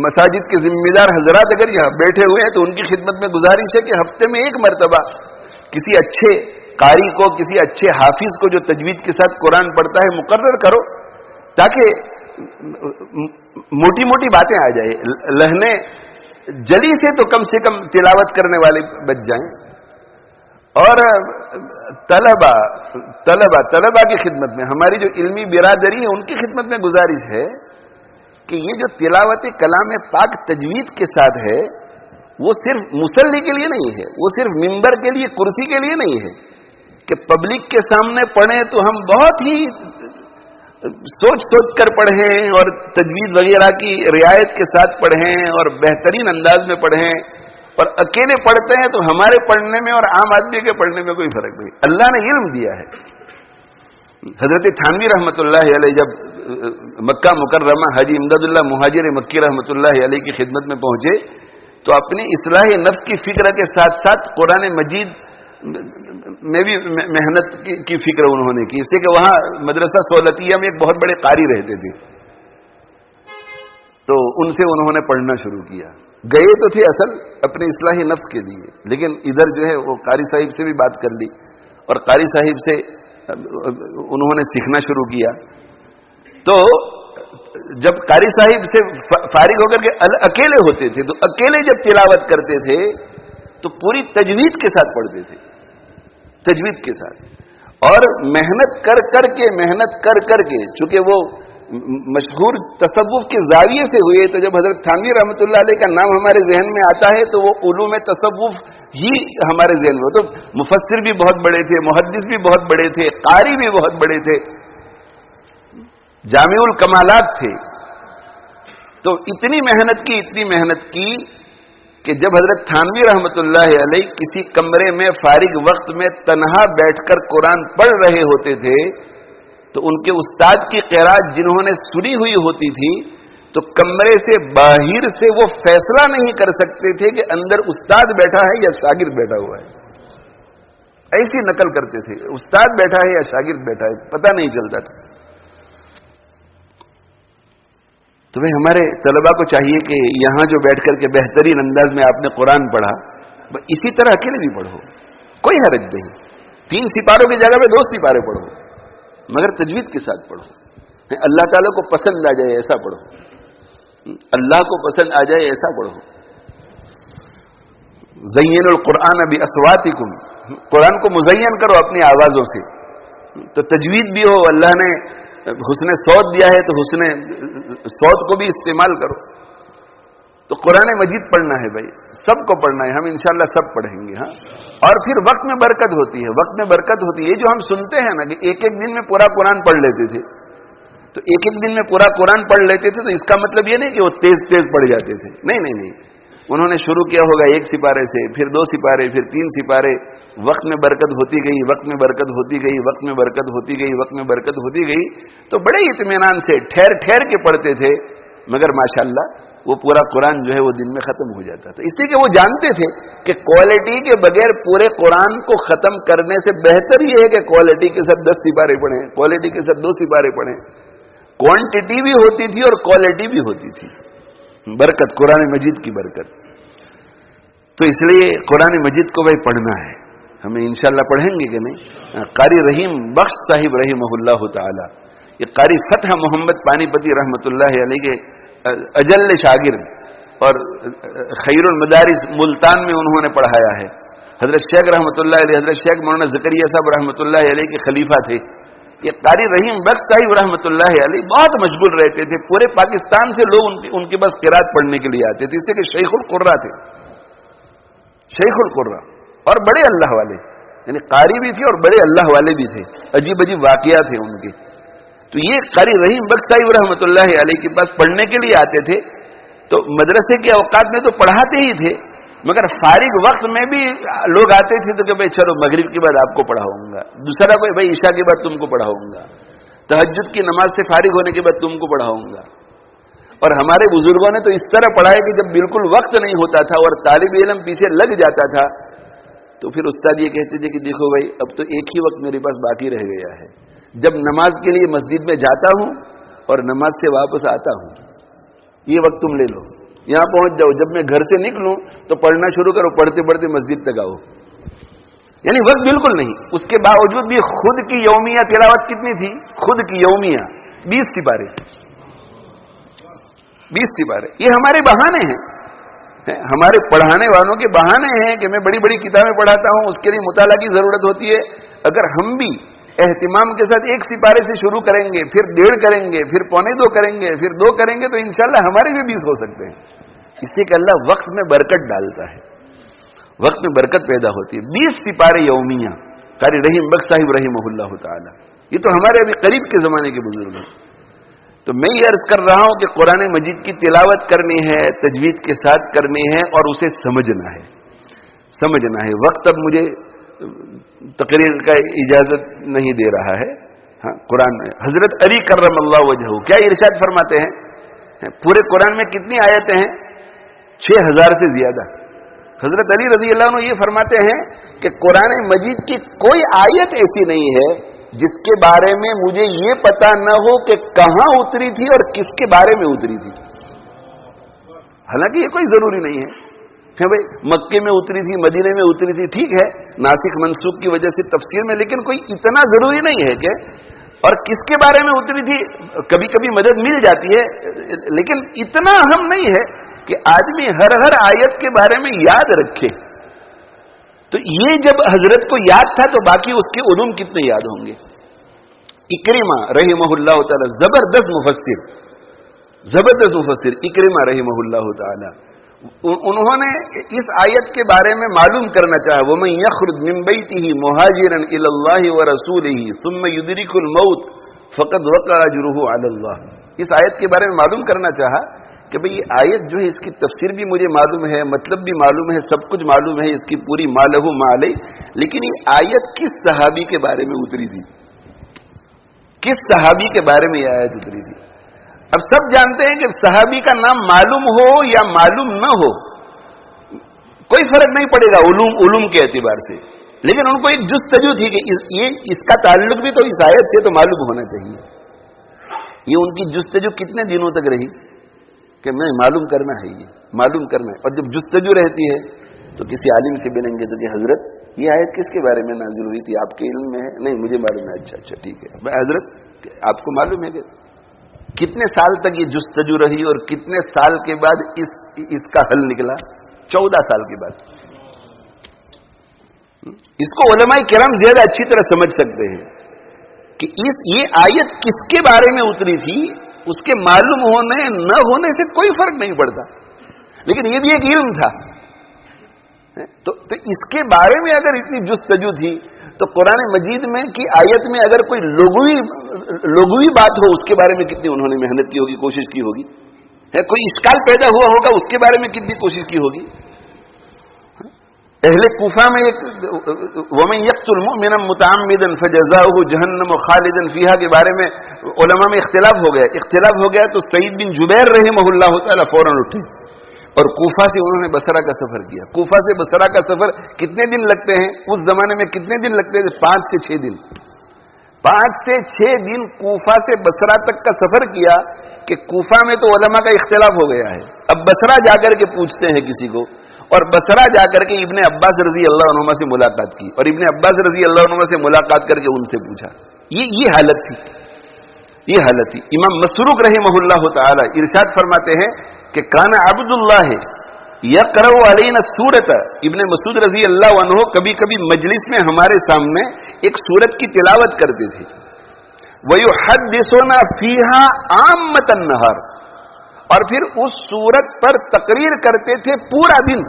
مساجد کے ذمہ دار حضرات اگر یہاں بیٹھے ہوئے ہیں تو ان کی خدمت میں گزارش ہے کہ ہفتے میں ایک مرتبہ کسی اچھے قاری کو, کسی اچھے حافظ کو جو تجوید کے ساتھ قرآن پڑھتا ہے مقرر کرو, تاکہ موٹی موٹی باتیں آ جائے. لہنے جلی سے تو کم سے کم تلاوت کرنے والے بچ جائیں. اور طلبہ کی خدمت میں, ہماری جو علمی برادری ہے ان کی خدمت میں گزارش ہے کہ یہ جو تلاوت کلام پاک تجوید کے ساتھ ہے وہ صرف مصلی کے لیے نہیں ہے, وہ صرف منبر کے لیے, کرسی کے لیے نہیں ہے کہ پبلک کے سامنے پڑھیں تو ہم بہت ہی سوچ کر پڑھیں اور تجوید وغیرہ کی رعایت کے ساتھ پڑھیں اور بہترین انداز میں پڑھیں, اور اکیلے پڑھتے ہیں تو ہمارے پڑھنے میں اور عام آدمی کے پڑھنے میں کوئی فرق نہیں. اللہ نے علم دیا ہے. حضرت تھانوی رحمۃ اللہ علیہ جب مکہ مکرمہ حاجی امداد اللہ مہاجر مکی رحمۃ اللہ علیہ کی خدمت میں پہنچے تو اپنی اصلاح نفس کی فکر کے ساتھ ساتھ قرآن مجید میں بھی محنت کی فکر انہوں نے کی. اس سے کہ وہاں مدرسہ سولتیہ میں ایک بہت بڑے قاری رہتے تھے, تو ان سے انہوں نے پڑھنا شروع کیا. گئے تو تھے اصل اپنے اصلاح نفس کے لیے, لیکن ادھر جو ہے وہ قاری صاحب سے بھی بات کر لی اور قاری صاحب سے انہوں نے سیکھنا شروع کیا. تو جب قاری صاحب سے فارغ ہو کر کے اکیلے ہوتے تھے تو اکیلے جب تلاوت کرتے تھے تو پوری تجوید کے ساتھ پڑھتے تھے, تجوید کے ساتھ, اور محنت کر کے چونکہ وہ مشہور تصوف کے زاویے سے ہوئے, تو جب حضرت تھانوی رحمۃ اللہ علیہ کا نام ہمارے ذہن میں آتا ہے تو وہ علوم تصوف ہی ہمارے ذہن میں. تو مفسر بھی بہت بڑے تھے, محدث بھی بہت بڑے تھے, قاری بھی بہت بڑے تھے, جامع الکمالات تھے. تو اتنی محنت کی کہ جب حضرت تھانوی رحمۃ اللہ علیہ کسی کمرے میں فارغ وقت میں تنہا بیٹھ کر قرآن پڑھ رہے ہوتے تھے تو ان کے استاد کی قرات جنہوں نے سنی ہوئی ہوتی تھی تو کمرے سے باہر سے وہ فیصلہ نہیں کر سکتے تھے کہ اندر استاد بیٹھا ہے یا شاگرد بیٹھا ہوا ہے. ایسی نقل کرتے تھے, استاد بیٹھا ہے یا شاگرد بیٹھا ہے پتہ نہیں چلتا تھا. تو بھائی ہمارے طلباء کو چاہیے کہ یہاں جو بیٹھ کر کے بہترین انداز میں آپ نے قرآن پڑھا, اسی طرح اکیلے بھی پڑھو, کوئی حرج نہیں. 3 سپاروں کی جگہ پہ 2 سپارے پڑھو, مگر تجوید کے ساتھ پڑھو. اللہ تعالیٰ کو پسند آ جائے ایسا پڑھو, اللہ کو پسند آ جائے ایسا پڑھو. زین القرآن باصواتکم, قرآن کو مزین کرو اپنی آوازوں سے. تو تجوید بھی ہو, اللہ نے حسن صوت دیا ہے تو حسن صوت کو بھی استعمال کرو. تو قرآن مجید پڑھنا ہے بھائی, سب کو پڑھنا ہے, ہم انشاءاللہ سب پڑھیں گے. ہاں, اور پھر وقت میں برکت ہوتی ہے, یہ جو ہم سنتے ہیں نا کہ ایک دن میں پورا قرآن پڑھ لیتے تھے, تو ایک دن میں پورا قرآن پڑھ لیتے تھے تو اس کا مطلب یہ نہیں کہ وہ تیز پڑھ جاتے تھے. نہیں, انہوں نے شروع کیا ہوگا 1 سپارے سے, پھر 2 سپارے, پھر 3 سپارے. وقت میں برکت ہوتی گئی, تو بڑے اطمینان سے ٹھہر کے پڑھتے تھے, مگر ماشاءاللہ وہ پورا قرآن جو ہے وہ دن میں ختم ہو جاتا تھا. اس لیے کہ وہ جانتے تھے کہ کوالٹی کے بغیر پورے قرآن کو ختم کرنے سے بہتر یہ ہے کہ کوالٹی کے ساتھ 10 سپارے پڑھیں, کوالٹی کے ساتھ 2 سپارے پڑھیں. کوانٹٹی بھی ہوتی تھی اور کوالٹی بھی ہوتی تھی. برکت, قرآن مجید کی برکت. تو اس لیے قرآن مجید کو بھائی پڑھنا ہے, ہمیں انشاءاللہ پڑھیں گے کہ نہیں. قاری رحیم بخش صاحب رحمہ اللہ تعالی, یہ قاری فتح محمد پانی پتی رحمۃ اللہ علیہ کے اجل شاگرد اور خیر المدارس ملتان میں انہوں نے پڑھایا ہے. حضرت شیخ رحمۃ اللہ علیہ, حضرت شیخ مولانا زکریا صاحب رحمۃ اللہ علیہ کے خلیفہ تھے. یہ قاری رحیم بخش صاحب رحمۃ اللہ علیہ بہت مشغول رہتے تھے, پورے پاکستان سے لوگ ان کے پاس قرات پڑھنے کے لیے آتے تھے. اس سے کہ شیخ القرہ تھے, شیخ القرہ, اور بڑے اللہ والے, یعنی قاری بھی تھے اور بڑے اللہ والے بھی تھے. عجیب واقعات ہیں ان کے. تو یہ قاری رحیم بخش صاحب رحمۃ اللہ علیہ کے پاس پڑھنے کے لیے آتے تھے. تو مدرسے کے اوقات میں تو پڑھاتے ہی تھے, مگر فارغ وقت میں بھی لوگ آتے تھے تو کہ بھائی چلو مغرب کے بعد آپ کو پڑھاؤں گا، دوسرا کوئی بھائی عشاء کے بعد تم کو پڑھاؤں گا، تہجد کی نماز سے فارغ ہونے کے بعد تم کو پڑھاؤں گا. اور ہمارے بزرگوں نے تو اس طرح پڑھایا کہ جب بالکل وقت نہیں ہوتا تھا اور طالب علم پیچھے لگ جاتا تھا تو پھر استاد یہ کہتے تھے کہ دیکھو بھائی اب تو ایک ہی وقت میرے پاس باقی رہ گیا ہے، جب نماز کے لیے مسجد میں جاتا ہوں اور نماز سے واپس آتا ہوں یہ وقت تم لے لو، یہاں پہنچ جاؤ، جب میں گھر سے نکلوں تو پڑھنا شروع کرو، پڑھتے پڑھتے مسجد تک آؤ. یعنی وقت بالکل نہیں. اس کے باوجود بھی خود کی یومیہ تلاوت کتنی تھی؟ خود کی یومیہ 20 سپارے. 20 سپارے. یہ ہمارے بہانے ہیں، ہمارے پڑھانے والوں کے بہانے ہیں کہ میں بڑی بڑی کتابیں پڑھاتا ہوں، اس کے لیے مطالعہ کی ضرورت ہوتی ہے. اگر ہم بھی اہتمام کے ساتھ 1 سپارے سے شروع کریں گے، پھر 1.5 کریں گے، پھر 1.25 کریں گے، پھر 2 کریں گے تو انشاءاللہ ہمارے بھی 20 ہو سکتے ہیں. اس سے کہ اللہ وقت میں برکت ڈالتا ہے، وقت میں برکت پیدا ہوتی ہے. 20 سپارے یومیہ. قاری رحیم بخش صاحب رحمہ اللہ تعالی، یہ تو ہمارے ابھی قریب کے زمانے کے بزرگ ہیں. تو میں یہ عرض کر رہا ہوں کہ قرآن مجید کی تلاوت کرنی ہے، تجوید کے ساتھ کرنی ہے اور اسے سمجھنا ہے. وقت اب مجھے تقریر کا اجازت نہیں دے رہا ہے. ہاں، قرآن میں حضرت علی کرم اللہ وجہہ کیا ارشاد فرماتے ہیں؟ پورے قرآن میں کتنی آیتیں ہیں؟ 6000 سے زیادہ. حضرت علی رضی اللہ عنہ یہ فرماتے ہیں کہ قرآن مجید کی کوئی آیت ایسی نہیں ہے جس کے بارے میں مجھے یہ پتا نہ ہو کہ کہاں اتری تھی اور کس کے بارے میں اتری تھی. حالانکہ یہ کوئی ضروری نہیں ہے کہ بھئی مکے میں اتری تھی، مدینے میں اتری تھی، ٹھیک ہے ناسخ منسوخ کی وجہ سے تفسیر میں، لیکن کوئی اتنا ضروری نہیں ہے کہ اور کس کے بارے میں اتری تھی. کبھی کبھی مدد مل جاتی ہے لیکن اتنا اہم نہیں ہے کہ آدمی ہر آیت کے بارے میں یاد رکھے. تو یہ جب حضرت کو یاد تھا تو باقی اس کے علوم کتنے یاد ہوں گے. اکرمہ رحمہ اللہ تعالی زبردست مفسر اکرمہ رحمہ اللہ تعالی، انہوں نے اس آیت کے بارے میں معلوم کرنا چاہا. وَمَن يَخْرُجْ مِن بَيْتِهِ مُهَاجِرًا إِلَى اللَّهِ وَرَسُولِهِ ثُمَّ يُدْرِكُ الْمَوْتَ فَقَدْ وَقَعَ أَجْرُهُ عَلَى اللَّهِ. اس آیت کے بارے میں معلوم کرنا چاہا کہ بھئی یہ آیت جو ہے اس کی تفسیر بھی مجھے معلوم ہے، مطلب بھی معلوم ہے، سب کچھ معلوم ہے، اس کی پوری ما لہو ما علیہ، لیکن یہ آیت کس صحابی کے بارے میں اتری تھی؟ کس صحابی کے بارے میں یہ آیت اتری تھی؟ اب سب جانتے ہیں کہ صحابی کا نام معلوم ہو یا معلوم نہ ہو کوئی فرق نہیں پڑے گا علوم کے اعتبار سے، لیکن ان کو ایک جستجو تھی کہ اس کا تعلق بھی تو اس آیت سے تو معلوم ہونا چاہیے. یہ ان کی جستجو کتنے دنوں تک رہی کہ میں معلوم کرنا ہے، یہ معلوم کرنا ہے. اور جب جستجو رہتی ہے تو کسی عالم سے ملیں گے تو کہ حضرت یہ آیت کس کے بارے میں نازل ہوئی تھی، آپ کے علم میں ہے؟ نہیں مجھے معلوم ہے. اچھا ٹھیک ہے. میں حضرت آپ کو معلوم ہے کہ کتنے سال تک یہ جستجو رہی اور کتنے سال کے بعد اس کا حل نکلا؟ 14 سال کے بعد. اس کو علماء کرام زیادہ اچھی طرح سمجھ سکتے ہیں کہ یہ آیت کس کے بارے میں اتری تھی. اس کے معلوم ہونے نہ ہونے سے کوئی فرق نہیں پڑتا، لیکن یہ بھی ایک علم تھا. تو اس کے بارے میں اگر اتنی جستجو تھی تو قرآن مجید میں کی آیت میں اگر کوئی لغوی بات ہو اس کے بارے میں کتنی انہوں نے محنت کی ہوگی، کوشش کی ہوگی. کوئی اشکال پیدا ہوا ہوگا اس کے بارے میں کتنی کوشش کی ہوگی. اہل کوفہ میں ایک وَمَن يَقْتُلْ مُؤْمِنًا مُتَعَمِّدًا فَجَزَاؤُهُ جَهَنَّمُ خَالِدًا فِيهَا کے بارے میں علماء میں اختلاف ہو گیا تو سعید بن جبیر رحمہ اللہ تعالی فوراً اٹھے اور کوفہ سے انہوں نے بصرہ کا سفر کیا. کوفہ سے بصرہ کا سفر کتنے دن لگتے ہیں اس زمانے میں؟ کتنے دن لگتے تھے؟ 5 سے 6 دن. 5 سے 6 دن کوفہ سے بصرہ تک کا سفر کیا کہ کوفہ میں تو علماء کا اختلاف ہو گیا ہے. اب بصرہ جا کر کے پوچھتے ہیں کسی کو، اور بصرہ جا کر کے ابن عباس رضی اللہ عنہما سے ملاقات کی اور ابن عباس رضی اللہ عنہما سے ملاقات کر کے ان سے پوچھا. یہ حالت تھی. امام مسروق رحمہ اللہ تعالی ارشاد فرماتے ہیں کہ کان عبداللہ یقرأ علینا سورۃ. ابن مسعود رضی اللہ عنہ کبھی کبھی مجلس میں ہمارے سامنے ایک سورت کی تلاوت کرتے تھے. وَيُحَدِّثُنَا فِيهَا عَامَّةَ النَّهَارِ، اور پھر اس سورت پر تقریر کرتے تھے پورا دن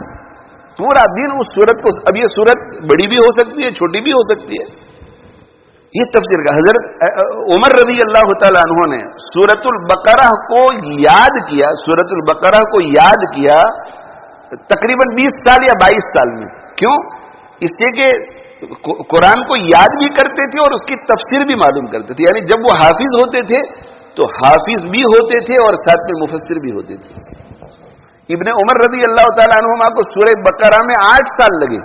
اس سورت کو. اب یہ سورت بڑی بھی ہو سکتی ہے، چھوٹی بھی ہو سکتی ہے. یہ تفسیر کا حضرت عمر رضی اللہ تعالی عنہ نے سورۃ البقرہ کو یاد کیا تقریباً 20 سال یا 22 سال میں. کیوں؟ اس لیے کہ قرآن کو یاد بھی کرتے تھے اور اس کی تفسیر بھی معلوم کرتے تھے. یعنی جب وہ حافظ ہوتے تھے تو حافظ بھی ہوتے تھے اور ساتھ میں مفسر بھی ہوتے تھے. ابن عمر رضی اللہ تعالیٰ عنہما کو سورہ بقرہ میں 8 سال لگے.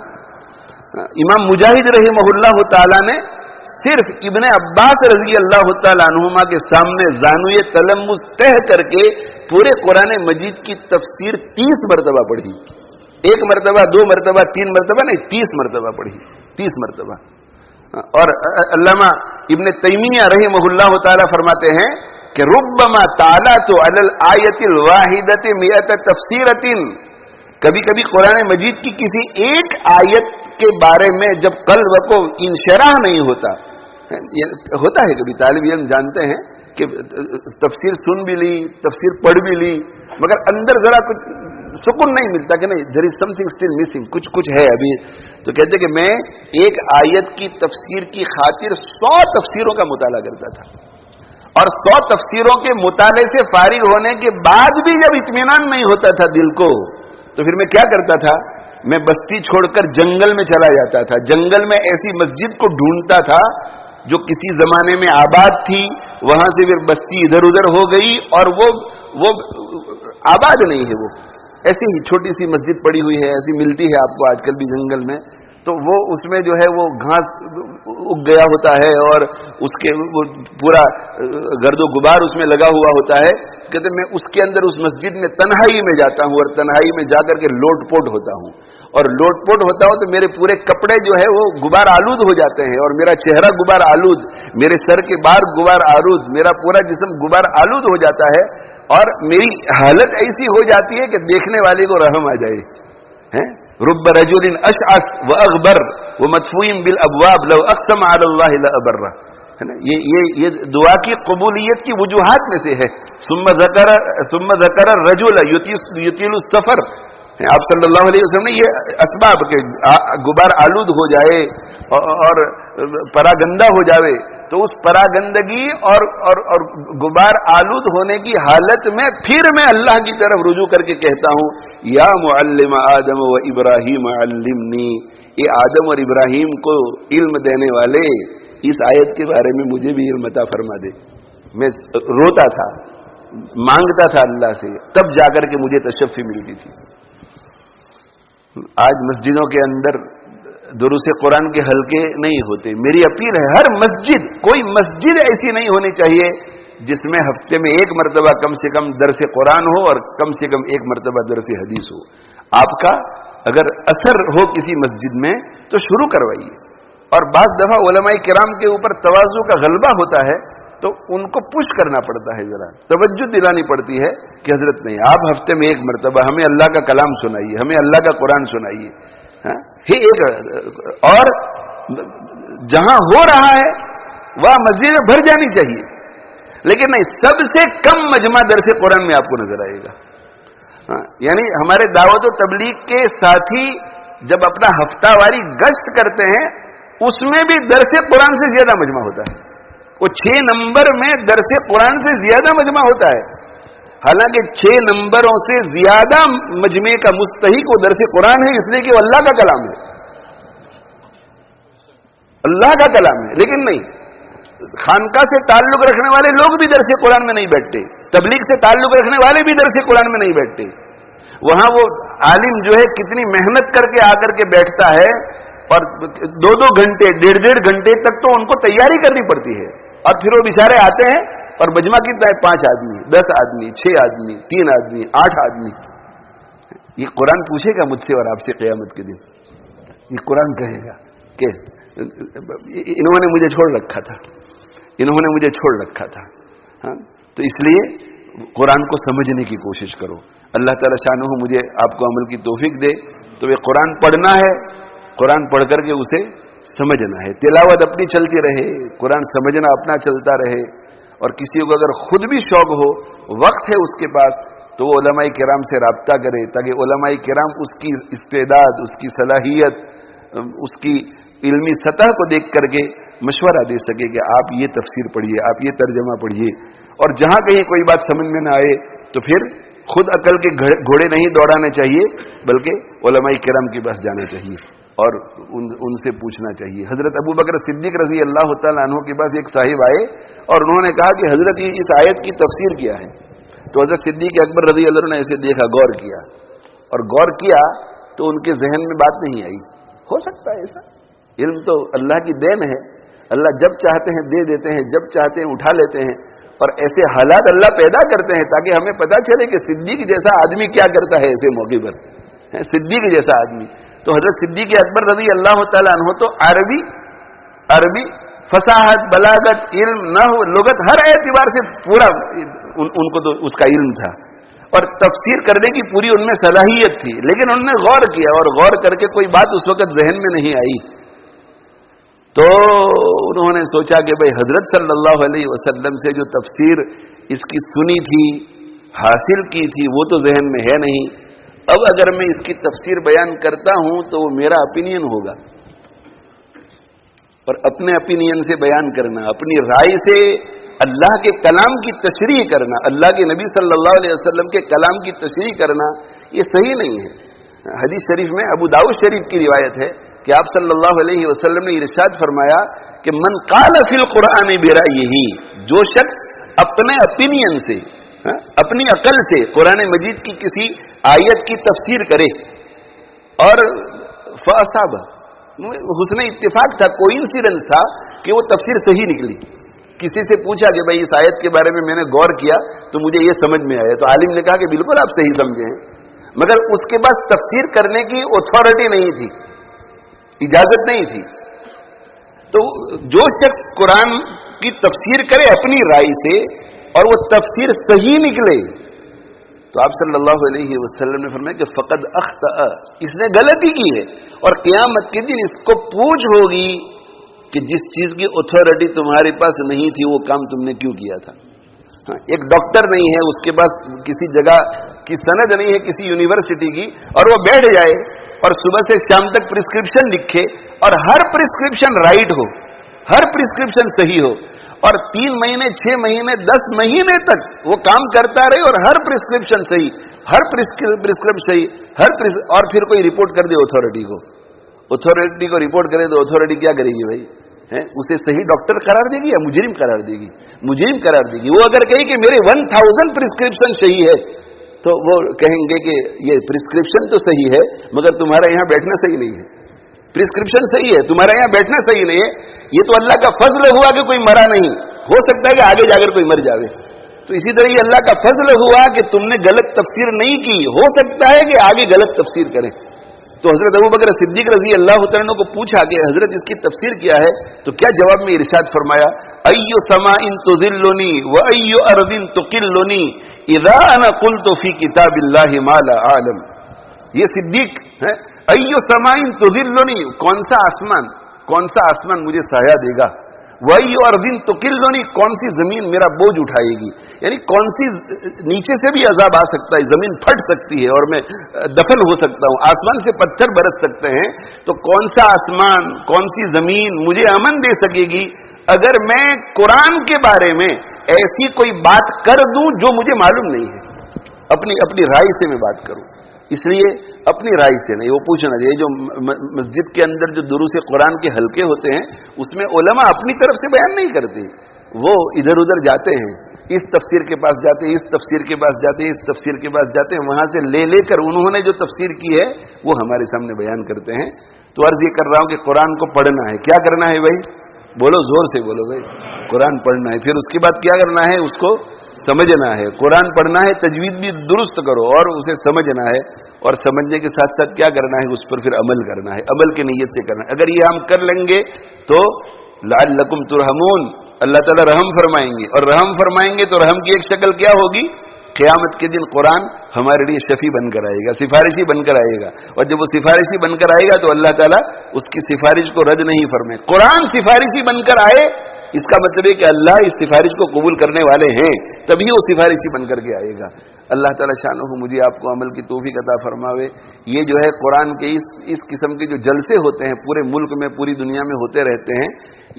امام مجاہد رحمہ اللہ تعالیٰ نے صرف ابن عباس رضی اللہ تعالیٰ عنہما کے سامنے زانوی تلمس تہ کر کے پورے قرآن مجید کی تفسیر 30 مرتبہ پڑھی. 1 مرتبہ 2 مرتبہ 3 مرتبہ نہیں، 30 مرتبہ پڑھی. 30 مرتبہ. اور علامہ ابن تیمیہ رحمہ اللہ تعالیٰ فرماتے ہیں کہ ربما تعالات علی الآیۃ الواحدۃ مئۃ تفسیرۃ. کبھی کبھی قرآن مجید کی کسی ایک آیت کے بارے میں جب قلب کو انشراح نہیں ہوتا ہے. کبھی طالب علم جانتے ہیں کہ تفسیر سن بھی لی، تفسیر پڑھ بھی لی، مگر اندر ذرا کچھ سکون نہیں ملتا کہ نہیں، دیر از سم تھنگ اسٹل مسنگ، کچھ ہے ابھی. تو کہتے کہ میں ایک آیت کی تفسیر کی خاطر 100 تفسیروں کا مطالعہ کرتا تھا، اور 100 تفسیروں کے مطالعے سے فارغ ہونے کے بعد بھی جب اطمینان نہیں ہوتا تھا دل کو، تو پھر میں کیا کرتا تھا، میں بستی چھوڑ کر جنگل میں چلا جاتا تھا. جنگل میں ایسی مسجد کو ڈھونڈتا تھا جو کسی زمانے میں آباد تھی، وہاں سے پھر بستی ادھر ادھر ہو گئی اور وہ آباد نہیں ہے. وہ ایسی ہی چھوٹی سی مسجد پڑی ہوئی ہے، ایسی ملتی ہے آپ کو آج کل بھی جنگل میں. تو وہ اس میں جو ہے وہ گھاس اگ گیا ہوتا ہے اور اس کے وہ پورا گرد و غبار اس میں لگا ہوا ہوتا ہے. کہتے میں اس کے اندر اس مسجد میں تنہائی میں جاتا ہوں اور تنہائی میں جا کر کے لوٹ پوٹ ہوتا ہوں، اور لوٹ پوٹ ہوتا ہوں تو میرے پورے کپڑے جو ہے وہ غبار آلود ہو جاتے ہیں، اور میرا چہرہ غبار آلود، میرے سر کے بال غبار آلود، میرا پورا جسم غبار آلود ہو جاتا ہے، اور میری حالت ایسی ہو جاتی ہے کہ دیکھنے والے کو رحم آ جائے. رب رجل اشعث واغبر ومدفوع بالابواب لو اقسم على الله لابر. یہ دعا کی قبولیت کی وجوہات میں سے ہے. ثم ذکر الرجل یطیل السفر. آپ صلی اللہ علیہ وسلم نے یہ اسباب کہ غبار آلود ہو جائے اور پراگندہ ہو جائے، تو اس پراگندگی اور غبار آلود ہونے کی حالت میں پھر میں اللہ کی طرف رجوع کر کے کہتا ہوں یا معلم آدم و ابراہیم علمنی. یہ آدم اور ابراہیم کو علم دینے والے، اس آیت کے بارے میں مجھے بھی علم عطا فرما دے. میں روتا تھا، مانگتا تھا اللہ سے، تب جا کر کے مجھے تشفی ملتی تھی. آج مسجدوں کے اندر دروس قرآن کے حلقے نہیں ہوتے. میری اپیل ہے ہر مسجد، کوئی مسجد ایسی نہیں ہونی چاہیے جس میں ہفتے میں 1 مرتبہ کم سے کم درس قرآن ہو اور کم سے کم 1 مرتبہ درس حدیث ہو. آپ کا اگر اثر ہو کسی مسجد میں تو شروع کروائیے. اور بعض دفعہ علماء کرام کے اوپر تواضع کا غلبہ ہوتا ہے تو ان کو پش کرنا پڑتا ہے، ذرا توجہ دلانی پڑتی ہے کہ حضرت نہیں، آپ ہفتے میں 1 مرتبہ ہمیں اللہ کا کلام سنائیے، ہمیں اللہ کا قرآن سنائیے. اور جہاں ہو رہا ہے وہاں مسجد بھر جانی چاہیے، لیکن نہیں، سب سے کم مجمع درس قرآن میں آپ کو نظر آئے گا. یعنی ہمارے دعوت و تبلیغ کے ساتھی جب اپنا ہفتہ واری گشت کرتے ہیں اس میں بھی درس قرآن سے زیادہ مجمع ہوتا ہے. وہ 6 نمبر میں درس قرآن سے زیادہ مجمع ہوتا ہے، حالانکہ 6 نمبروں سے زیادہ مجمع کا مستحق وہ درس قرآن ہے، اس لیے کہ وہ اللہ کا کلام ہے، اللہ کا کلام ہے. لیکن نہیں، خانقاہ سے تعلق رکھنے والے لوگ بھی درس قرآن میں نہیں بیٹھتے، تبلیغ سے تعلق رکھنے والے بھی درس قرآن میں نہیں بیٹھتے. وہاں وہ عالم جو ہے کتنی محنت کر کے آ کر کے بیٹھتا ہے، اور 2 گھنٹے 1.5 گھنٹے تک تو ان کو تیاری کرنی پڑتی ہے، اور پھر وہ بیچارے آتے ہیں اور مجمع کتنا ہے، 5 آدمی، 10 آدمی، 6 آدمی، 3 آدمی، 8 آدمی. یہ قرآن پوچھے گا مجھ سے اور آپ سے قیامت کے دن. یہ قرآن کہے گا کہ انہوں نے مجھے چھوڑ رکھا تھا، انہوں نے مجھے چھوڑ رکھا تھا. تو اس لیے قرآن کو سمجھنے کی کوشش کرو. اللہ تعالی شانہ مجھے آپ کو عمل کی توفیق دے. تو یہ قرآن پڑھنا ہے، قرآن پڑھ کر کے اسے سمجھنا ہے. تلاوت اپنی چلتی رہے، قرآن سمجھنا اپنا چلتا رہے. اور کسی کو اگر خود بھی شوق ہو، وقت ہے اس کے پاس، تو وہ علماء کرام سے رابطہ کرے، تاکہ علماء کرام اس کی استعداد، اس کی صلاحیت، اس کی علمی سطح کو دیکھ کر کے مشورہ دے سکے کہ آپ یہ تفسیر پڑھیے، آپ یہ ترجمہ پڑھیے. اور جہاں کہیں کوئی بات سمجھ میں نہ آئے تو پھر خود عقل کے گھوڑے نہیں دوڑانے چاہیے، بلکہ علماء کرام کے پاس جانا چاہیے اور ان سے پوچھنا چاہیے. حضرت ابو بکر صدیق رضی اللہ تعالیٰ عنہ کے پاس ایک صاحب آئے اور انہوں نے کہا کہ حضرت یہ اس آیت کی تفسیر کیا ہے. تو حضرت صدیق اکبر رضی اللہ عنہ نے ایسے دیکھا, غور کیا, اور غور کیا تو ان کے ذہن میں بات نہیں آئی. ہو سکتا ہے ایسا, علم تو اللہ کی دین ہے, اللہ جب چاہتے ہیں دے دیتے ہیں, جب چاہتے ہیں اٹھا لیتے ہیں, اور ایسے حالات اللہ پیدا کرتے ہیں تاکہ ہمیں پتہ چلے کہ صدیق جیسا آدمی کیا کرتا ہے ایسے موقع پر. صدیق جیسا آدمی, تو حضرت صدیق اکبر رضی اللہ تعالیٰ عنہ تو عربی فصاحت, بلاغت, علم, نحو, لغت, ہر اعتبار سے پورا ان کو تو اس کا علم تھا, اور تفسیر کرنے کی پوری ان میں صلاحیت تھی. لیکن انہوں نے غور کیا, اور غور کر کے کوئی بات اس وقت ذہن میں نہیں آئی. تو انہوں نے سوچا کہ بھئی حضرت صلی اللہ علیہ وسلم سے جو تفسیر اس کی سنی تھی, حاصل کی تھی, وہ تو ذہن میں ہے نہیں. اب اگر میں اس کی تفسیر بیان کرتا ہوں تو وہ میرا اپینین ہوگا, اور اپنے اپینین سے بیان کرنا, اپنی رائے سے اللہ کے کلام کی تشریح کرنا, اللہ کے نبی صلی اللہ علیہ وسلم کے کلام کی تشریح کرنا, یہ صحیح نہیں ہے. حدیث شریف میں ابو داؤد شریف کی روایت ہے کہ آپ صلی اللہ علیہ وسلم نے ارشاد فرمایا کہ من قال فی القرآن برأیہ, جو شخص اپنے اپینین سے, اپنی عقل سے قرآن مجید کی کسی آیت کی تفسیر کرے, اور فاصاب, حسن اتفاق تھا, کوئنسیڈنس تھا کہ وہ تفسیر صحیح نکلی. کسی سے پوچھا کہ بھائی اس آیت کے بارے میں نے غور کیا تو مجھے یہ سمجھ میں آیا, تو عالم نے کہا کہ بالکل آپ صحیح سمجھے ہیں, مگر اس کے پاس تفسیر کرنے کی اتھارٹی نہیں تھی, اجازت نہیں تھی. تو جو شخص قرآن کی تفسیر کرے اپنی رائے سے اور وہ تفسیر صحیح نکلے, تو آپ صلی اللہ علیہ وسلم نے فرمایا کہ فقد اخطأ, اس نے غلطی کی ہے, اور قیامت کے دن اس کو پوچھ ہوگی کہ جس چیز کی اتھارٹی تمہارے پاس نہیں تھی وہ کام تم نے کیوں کیا تھا. ایک ڈاکٹر نہیں ہے, اس کے پاس کسی جگہ کی سند نہیں ہے کسی یونیورسٹی کی, اور وہ بیٹھ جائے اور صبح سے شام تک پرسکرپشن لکھے, اور ہر پرسکرپشن رائٹ ہو, ہر پرسکرپشن صحیح ہو, اور 3 مہینے 6 مہینے 10 مہینے تک وہ کام کرتا رہے اور ہر پرسکرپشن صحیح, ہر پرسکرپشن صحیح, اور پھر کوئی رپورٹ کر دے اتھارٹی کو رپورٹ کرے تو اتھارٹی کیا کرے گی بھائی؟ اسے صحیح ڈاکٹر قرار دے گی یا مجرم قرار دے گی؟ مجرم قرار دے گی. وہ اگر کہے کہ میرے 1000 پرسکرپشن صحیح ہے تو وہ کہیں گے کہ یہ پرسکرپشن تو صحیح ہے مگر تمہارا یہاں بیٹھنا صحیح نہیں ہے. پرسکرپشن صحیح ہے, تمہارا یہاں بیٹھنا صحیح نہیں ہے. یہ تو اللہ کا فضل ہوا کہ کوئی مرا نہیں, ہو سکتا ہے کہ آگے جا کر کوئی مر جاوے. تو اسی طرح یہ اللہ کا فضل ہوا کہ تم نے غلط تفسیر نہیں کی, ہو سکتا ہے کہ آگے غلط تفسیر کریں. تو حضرت ابو بکر صدیق رضی اللہ تعالیٰ کو پوچھا کہ حضرت اس کی تفسیر کیا ہے, تو کیا جواب میں ارشاد فرمایا, ایو سماء تذلنی و ایو ارض تقلنی اذا انا قلت فی کتاب اللہ ما لا اعلم. یہ صدیق ہے, ایو سماء تذلنی, کون سا آسمان مجھے سایہ دے گا, وَأَيُّ أَرْضٍ تُقِلُّنِي, کون سی زمین میرا بوجھ اٹھائے گی, یعنی کون سی نیچے سے بھی عذاب آ سکتا ہے, زمین پھٹ سکتی ہے اور میں دفن ہو سکتا ہوں, آسمان سے پتھر برس سکتے ہیں, تو کون سا آسمان کون سی زمین مجھے امن دے سکے گی اگر میں قرآن کے بارے میں ایسی کوئی بات کر دوں جو مجھے معلوم نہیں ہے, اپنی رائے سے میں بات کروں. اس لیے اپنی رائے سے نہیں, وہ پوچھنا چاہیے. جو مسجد کے اندر جو دروس قرآن کے حلقے ہوتے ہیں اس میں علماء اپنی طرف سے بیان نہیں کرتے, وہ ادھر ادھر جاتے ہیں, اس تفسیر کے پاس جاتے ہیں, اس تفسیر کے پاس جاتے ہیں, اس تفسیر کے پاس جاتے ہیں, وہاں سے لے کر انہوں نے جو تفسیر کی ہے وہ ہمارے سامنے بیان کرتے ہیں. تو عرض یہ کر رہا ہوں کہ قرآن کو پڑھنا ہے. کیا کرنا ہے بھائی؟ بولو, زور سے بولو بھائی. قرآن پڑھنا ہے. پھر اس کے بعد کیا کرنا ہے؟ اس کو سمجھنا ہے. قرآن پڑھنا ہے, تجوید بھی درست کرو اور اسے سمجھنا ہے, اور سمجھنے کے ساتھ ساتھ کیا کرنا ہے؟ اس پر پھر عمل کرنا ہے, عمل کی نیت سے کرنا ہے. اگر یہ ہم کر لیں گے تو لعلکم ترحمون, اللہ تعالیٰ رحم فرمائیں گے, اور رحم فرمائیں گے تو رحم کی ایک شکل کیا ہوگی؟ قیامت کے دن قرآن ہمارے لیے شفیع بن کر آئے گا, سفارشی بن کر آئے گا, اور جب وہ سفارشی بن کر آئے گا تو اللہ تعالیٰ اس کی سفارش کو رد نہیں فرمائے. قرآن سفارشی بن کر آئے اس کا مطلب ہے کہ اللہ اس سفارش کو قبول کرنے والے ہیں، تبھی وہ سفارشی بن کر کے آئے گا۔ اللہ تعالیٰ شانہ مجھے آپ کو عمل کی توفیق عطا فرماوے۔ یہ جو ہے قرآن کے اس قسم کے جو جلسے ہوتے ہیں پورے ملک میں پوری دنیا میں ہوتے رہتے ہیں،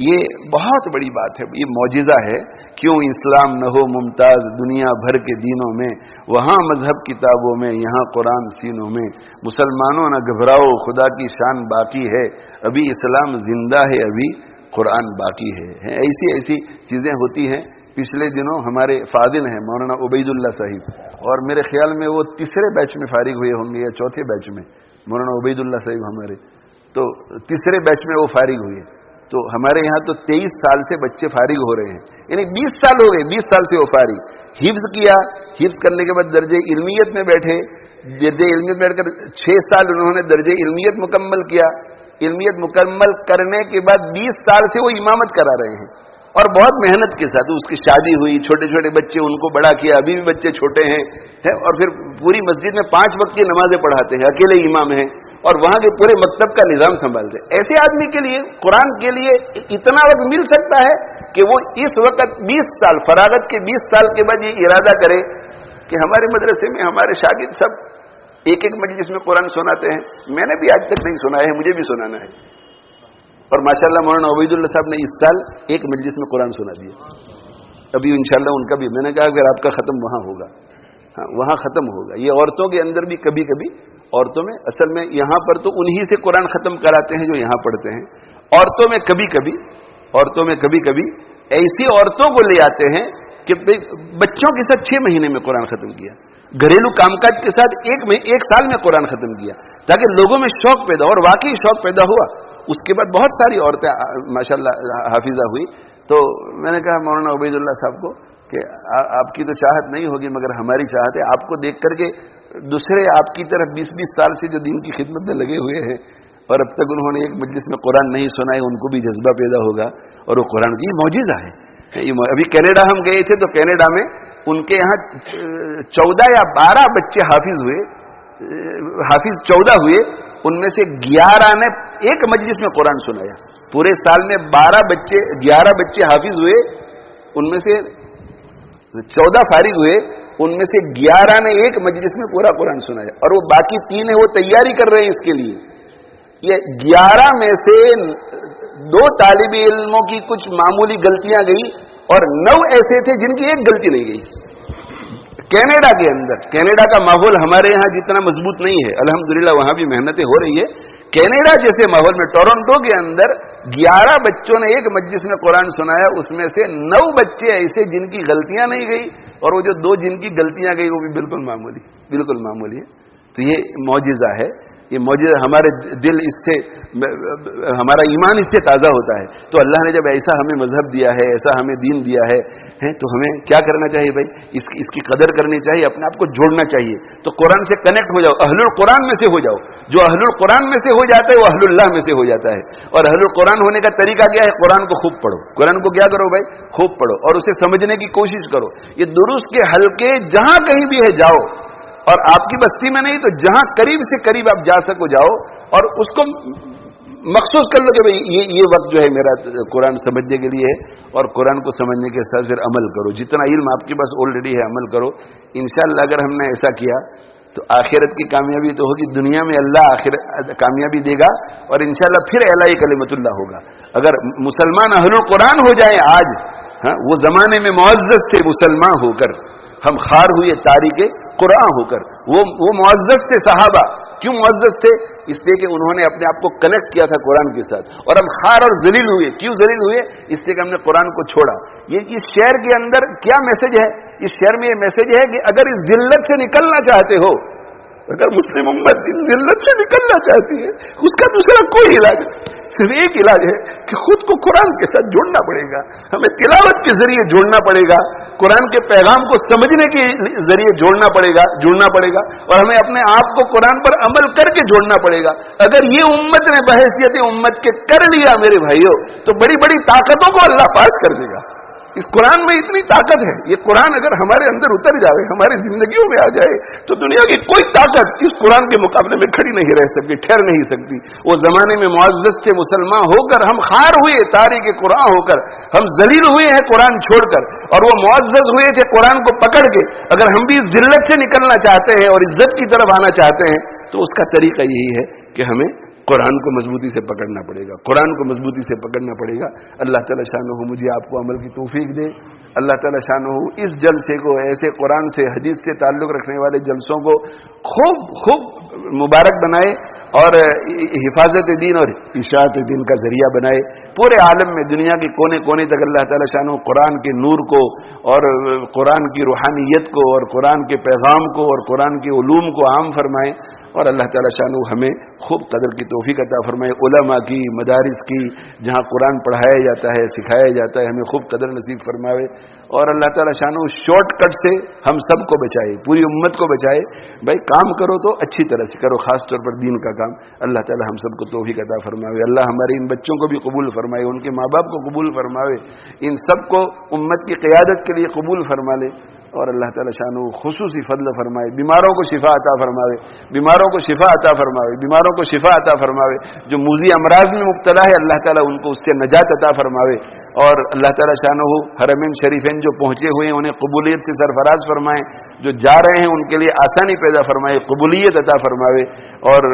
یہ بہت بڑی بات ہے، یہ معجزہ ہے۔ کیوں اسلام نہ ہو ممتاز دنیا بھر کے دینوں میں، وہاں مذہب کتابوں میں یہاں قرآن سینوں میں، مسلمانوں نہ گھبراؤ خدا کی شان باقی ہے، ابھی اسلام زندہ ہے ابھی قرآن باقی ہے۔ ایسی ایسی چیزیں ہوتی ہیں۔ پچھلے دنوں ہمارے فاضل ہیں مولانا عبید اللہ صاحب، اور میرے خیال میں وہ تیسرے بیچ میں فارغ ہوئے ہوں گے یا چوتھے بیچ میں، مولانا عبید اللہ صاحب ہمارے تو تیسرے بیچ میں وہ فارغ ہوئے۔ تو ہمارے یہاں تو 23 سال سے بچے فارغ ہو رہے ہیں، یعنی 20 سال ہو گئے، 20 سال سے وہ فارغ، حفظ کیا، حفظ کرنے کے بعد درجہ علمیت میں بیٹھے، درجہ علمیت میں بیٹھ کر 6 سال انہوں نے درجہ علمیت مکمل کیا، علمیت مکمل کرنے کے بعد 20 سال سے وہ امامت کرا رہے ہیں، اور بہت محنت کے ساتھ۔ اس کی شادی ہوئی، چھوٹے چھوٹے بچے، ان کو بڑا کیا، ابھی بھی بچے چھوٹے ہیں، اور پھر پوری مسجد میں 5 وقت کی نمازیں پڑھاتے ہیں، اکیلے امام ہیں، اور وہاں کے پورے مکتب کا نظام سنبھالتے ہیں۔ ایسے آدمی کے لیے قرآن کے لیے اتنا وقت مل سکتا ہے کہ وہ اس وقت 20 سال فراغت کے 20 سال کے بعد یہ ارادہ کرے کہ ہمارے مدرسے میں ہمارے شاگرد سب ایک مجلس میں قرآن سناتے ہیں، میں نے بھی آج تک نہیں سنا ہے، مجھے بھی سنانا ہے۔ اور ماشاءاللہ مولانا عبید اللہ صاحب نے اس سال ایک مجلس میں قرآن سنا دیا، ابھی انشاءاللہ ان کا بھی، میں نے کہا اگر آپ کا ختم وہاں ہوگا، ہاں وہاں ختم ہوگا۔ یہ عورتوں کے اندر بھی کبھی کبھی، عورتوں میں اصل میں یہاں پر تو انہی سے قرآن ختم کراتے ہیں جو یہاں پڑھتے ہیں، عورتوں میں کبھی کبھی ایسی عورتوں کو لے آتے ہیں کہ بچوں کے ساتھ 6 مہینے میں قرآن ختم کیا، گھریلو کام کاج کے ساتھ ایک سال میں قرآن ختم کیا، تاکہ لوگوں میں شوق پیدا ہو، اور واقعی شوق پیدا ہوا۔ اس کے بعد بہت ساری عورتیں ماشاءاللہ حافظہ ہوئی۔ تو میں نے کہا مولانا عبید اللہ صاحب کو کہ آپ کی تو چاہت نہیں ہوگی مگر ہماری چاہت ہے، آپ کو دیکھ کر کے دوسرے آپ کی طرف 20 سال سے جو دین کی خدمت میں لگے ہوئے ہیں اور اب تک انہوں نے ایک مجلس میں قرآن نہیں سنا ہے، ان کو بھی جذبہ پیدا ہوگا اور وہ قرآن کی معجزہ ہے۔ ابھی کینیڈا ہم گئے تھے تو کینیڈا میں ان کے یہاں 14 یا 12 بچے حافظ 14 ہوئے، ان میں سے 11 نے ایک مجلس میں قرآن سنایا۔ پورے سال میں 11 بچے حافظ ہوئے، ان میں سے 14 فارغ ہوئے، ان میں سے 11 نے ایک مجلس میں پورا قرآن سنایا، اور وہ باقی 3 ہیں وہ تیاری کر رہے ہیں اس کے لیے۔ یہ 11 میں سے 2 طالب علموں کی کچھ معمولی غلطیاں گئی اور 9 ایسے تھے جن کی ایک غلطی نہیں گئی۔ کینیڈا کے اندر، کینیڈا کا ماحول ہمارے یہاں جتنا مضبوط نہیں ہے، الحمدللہ وہاں بھی محنتیں ہو رہی ہے۔ کینیڈا جیسے ماحول میں ٹورنٹو کے اندر 11 بچوں نے ایک مجلس میں قرآن سنایا، اس میں سے 9 بچے ایسے جن کی غلطیاں نہیں گئی، اور وہ جو 2 جن کی غلطیاں گئی وہ بھی بالکل معمولی ہے۔ تو یہ معجزہ ہے، یہ معجزہ، ہمارے دل اس سے، ہمارا ایمان اس سے تازہ ہوتا ہے۔ تو اللہ نے جب ایسا ہمیں مذہب دیا ہے، ایسا ہمیں دین دیا ہے تو ہمیں کیا کرنا چاہیے بھائی؟ اس کی قدر کرنی چاہیے، اپنے آپ کو جوڑنا چاہیے۔ تو قرآن سے کنیکٹ ہو جاؤ، اہل القرآن میں سے ہو جاؤ۔ جو اہل القرآن میں سے ہو جاتا ہے وہ اہل اللہ میں سے ہو جاتا ہے۔ اور اہل القرآن ہونے کا طریقہ کیا ہے؟ قرآن کو خوب پڑھو، قرآن کو کیا کرو بھائی؟ خوب پڑھو، اور اسے سمجھنے کی کوشش کرو۔ یہ دروس کے حلقے جہاں کہیں بھی ہے جاؤ، اور آپ کی بستی میں نہیں تو جہاں قریب سے قریب آپ جا سکو جاؤ، اور اس کو مخصوص کر لو کہ بھئی یہ وقت جو ہے میرا قرآن سمجھنے کے لیے ہے، اور قرآن کو سمجھنے کے ساتھ پھر عمل کرو، جتنا علم آپ کے پاس آلریڈی ہے عمل کرو۔ انشاءاللہ اگر ہم نے ایسا کیا تو آخرت کی کامیابی تو ہوگی، دنیا میں اللہ آخرت کامیابی دے گا، اور انشاءاللہ پھر اعلیٰ کلمت اللہ ہوگا۔ اگر مسلمان اہل القرآن ہو جائیں آج، وہ زمانے میں معزز تھے مسلمان ہو کر، ہم خار ہوئے تاریخ قرآن ہو کر، وہ معزز تھے صحابہ۔ کیوں معزز تھے؟ اس لیے کہ انہوں نے اپنے آپ کو کنیکٹ کیا تھا قرآن کے ساتھ، اور ہم خار اور ذلیل ہوئے۔ کیوں ذلیل ہوئے؟ اس لیے کہ ہم نے قرآن کو چھوڑا۔ یہ اس شعر کے اندر کیا میسج ہے؟ اس شعر میں یہ میسج ہے کہ اگر اس ذلت سے نکلنا چاہتے ہو، اگر مسلم امت اس ذلت سے نکلنا چاہتی ہے، اس کا دوسرا کوئی علاج نہیں، صرف ایک علاج ہے کہ خود کو قرآن کے ساتھ جوڑنا پڑے گا۔ ہمیں تلاوت کے ذریعے جوڑنا پڑے گا، قرآن کے پیغام کو سمجھنے کے ذریعے جوڑنا پڑے گا، اور ہمیں اپنے آپ کو قرآن پر عمل کر کے جوڑنا پڑے گا۔ اگر یہ امت نے بحیثیت امت کے کر لیا میرے بھائیوں، تو بڑی بڑی طاقتوں کو اللہ پاس کر دے گا۔ اس قرآن میں اتنی طاقت ہے. یہ قرآن اگر ہمارے اندر اتر جائے, ہماری زندگیوں میں آ جائے, تو دنیا کی کوئی طاقت اس قرآن کے مقابلے میں کھڑی نہیں رہ سکتی, ٹھہر نہیں سکتی. وہ زمانے میں معزز سے مسلمان ہو کر ہم خار ہوئے, تاریخ قرآن ہو کر ہم ذلیل ہوئے ہیں قرآن چھوڑ کر, اور وہ معزز ہوئے تھے قرآن کو پکڑ کے. اگر ہم بھی ذلت سے نکلنا چاہتے ہیں اور عزت کی طرف آنا چاہتے ہیں, تو اس کا طریقہ یہی ہے کہ ہمیں قرآن کو مضبوطی سے پکڑنا پڑے گا, قرآن کو مضبوطی سے پکڑنا پڑے گا. اللہ تعالیٰ شانہ مجھے آپ کو عمل کی توفیق دے. اللہ تعالیٰ شانہ اس جلسے کو, ایسے قرآن سے حدیث سے تعلق رکھنے والے جلسوں کو خوب مبارک بنائے, اور حفاظت دین اور اشاعت دین کا ذریعہ بنائے. پورے عالم میں دنیا کے کونے کونے تک اللہ تعالیٰ شانہ قرآن کے نور کو اور قرآن کی روحانیت کو اور قرآن کے پیغام کو اور قرآن کے علوم کو عام فرمائے. اور اللہ تعالیٰ شانہ ہمیں خوب قدر کی توفیق عطا فرمائے. علماء کی, مدارس کی, جہاں قرآن پڑھایا جاتا ہے, سکھایا جاتا ہے, ہمیں خوب قدر نصیب فرماوے. اور اللہ تعالیٰ شانہ شارٹ کٹ سے ہم سب کو بچائے, پوری امت کو بچائے. بھائی کام کرو تو اچھی طرح سے کرو, خاص طور پر دین کا کام. اللہ تعالیٰ ہم سب کو توفیق عطا فرماوے. اللہ ہمارے ان بچوں کو بھی قبول فرمائے, ان کے ماں باپ کو قبول فرماوے, ان سب کو امت کی قیادت کے لیے قبول فرما لے. اور اللہ تعالیٰ شانہ خصوصی فضل فرمائے, بیماروں کو شفا عطا فرماوے, بیماروں کو شفا عطا فرماوے, بیماروں کو شفا عطا فرماوے. جو موذی امراض میں مبتلا ہے, اللہ تعالیٰ ان کو اس سے نجات عطا فرماوے. اور اللہ تعالیٰ شانہ حرمین شریفین جو پہنچے ہوئے ہیں انہیں قبولیت سے سرفراز فرمائیں, جو جا رہے ہیں ان کے لیے آسانی پیدا فرمائے, قبولیت عطا فرماوے. اور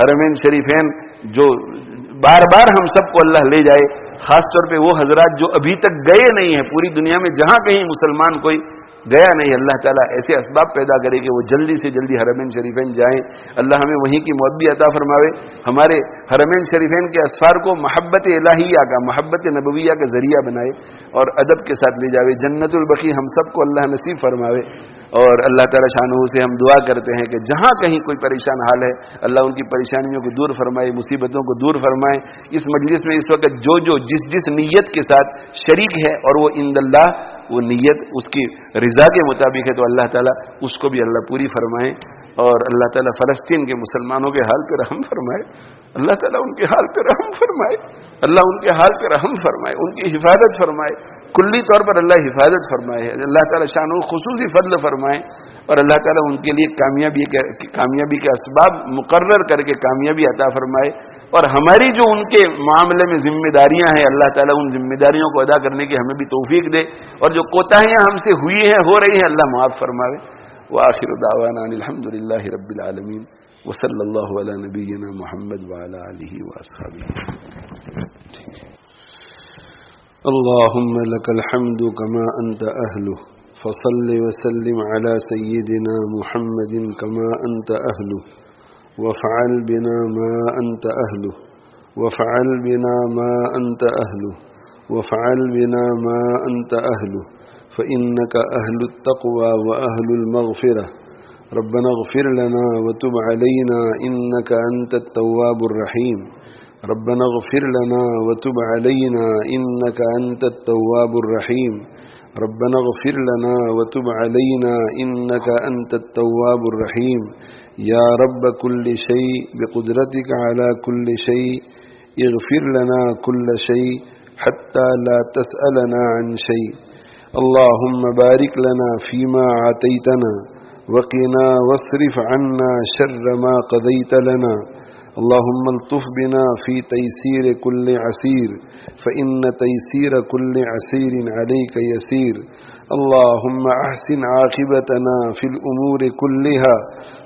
حرمین شریفین جو بار بار ہم سب کو اللہ لے جائے, خاص طور پہ وہ حضرات جو ابھی تک گئے نہیں ہیں پوری دنیا میں, جہاں کہیں مسلمان کوئی گیا نہیں, اللہ تعالیٰ ایسے اسباب پیدا کرے کہ وہ جلدی سے جلدی حرمین شریفین جائیں. اللہ ہمیں وہیں کی موت بھی عطا فرماوے, ہمارے حرمین شریفین کے اسفار کو محبت الہیہ کا, محبت نبویہ کا ذریعہ بنائے اور ادب کے ساتھ لے جاوے. جنت البقیع ہم سب کو اللہ نصیب فرماوے. اور اللہ تعالیٰ شانہ سے ہم دعا کرتے ہیں کہ جہاں کہیں کوئی پریشان حال ہے, اللہ ان کی پریشانیوں کو دور فرمائے, مصیبتوں کو دور فرمائے. اس مجلس میں اس وقت جو جس نیت کے ساتھ شریک ہے اور وہ عند اللہ وہ نیت اس کی رضا کے مطابق ہے, تو اللہ تعالیٰ اس کو بھی اللہ پوری فرمائے. اور اللہ تعالیٰ فلسطین کے مسلمانوں کے حال پہ رحم فرمائے, اللہ تعالیٰ ان کے حال پہ رحم فرمائے, اللہ ان کے حال پہ رحم فرمائے, ان کی حفاظت فرمائے, کلی طور پر اللہ حفاظت فرمائے. اللہ تعالیٰ شانہ خصوصی فضل فرمائے, اور اللہ تعالیٰ ان کے لیے کامیابی کے اسباب مقرر کر کے کامیابی عطا فرمائے. اور ہماری جو ان کے معاملے میں ذمہ داریاں ہیں, اللہ تعالیٰ ان ذمہ داریوں کو ادا کرنے کی ہمیں بھی توفیق دے, اور جو کوتاہیاں ہم سے ہوئی ہیں, ہو رہی ہیں, اللہ معاف فرماوے. وآخر دعوانا الحمدللہ رب العالمین, وصلی اللہ علی نبینا محمد وعلی آلہ وأصحابہ. اللہم لک الحمد کما انت اہلہ, فصل وسلم علی سیدنا محمد کما انت اہلہ, وفعل بنا ما أنت أهله, وفعل بنا ما أنت أهله, وفعل بنا ما أنت أهله, فإنك أهل التقوى وأهل المغفرة. ربنا اغفر لنا وتب علينا إنك أنت التواب الرحيم. ربنا اغفر لنا وتب علينا إنك أنت التواب الرحيم. ربنا اغفر لنا وتب علينا إنك أنت التواب الرحيم. يا رب كل شيء بقدرتك على كل شيء, اغفر لنا كل شيء حتى لا تسألنا عن شيء. اللهم بارك لنا فيما عطيتنا, وقنا واصرف عنا شر ما قضيت لنا. اللهم الطف بنا في تيسير كل عسير, فإن تيسير كل عسير عليك يسير. اللهم أحسن عاقبتنا في الأمور كلها,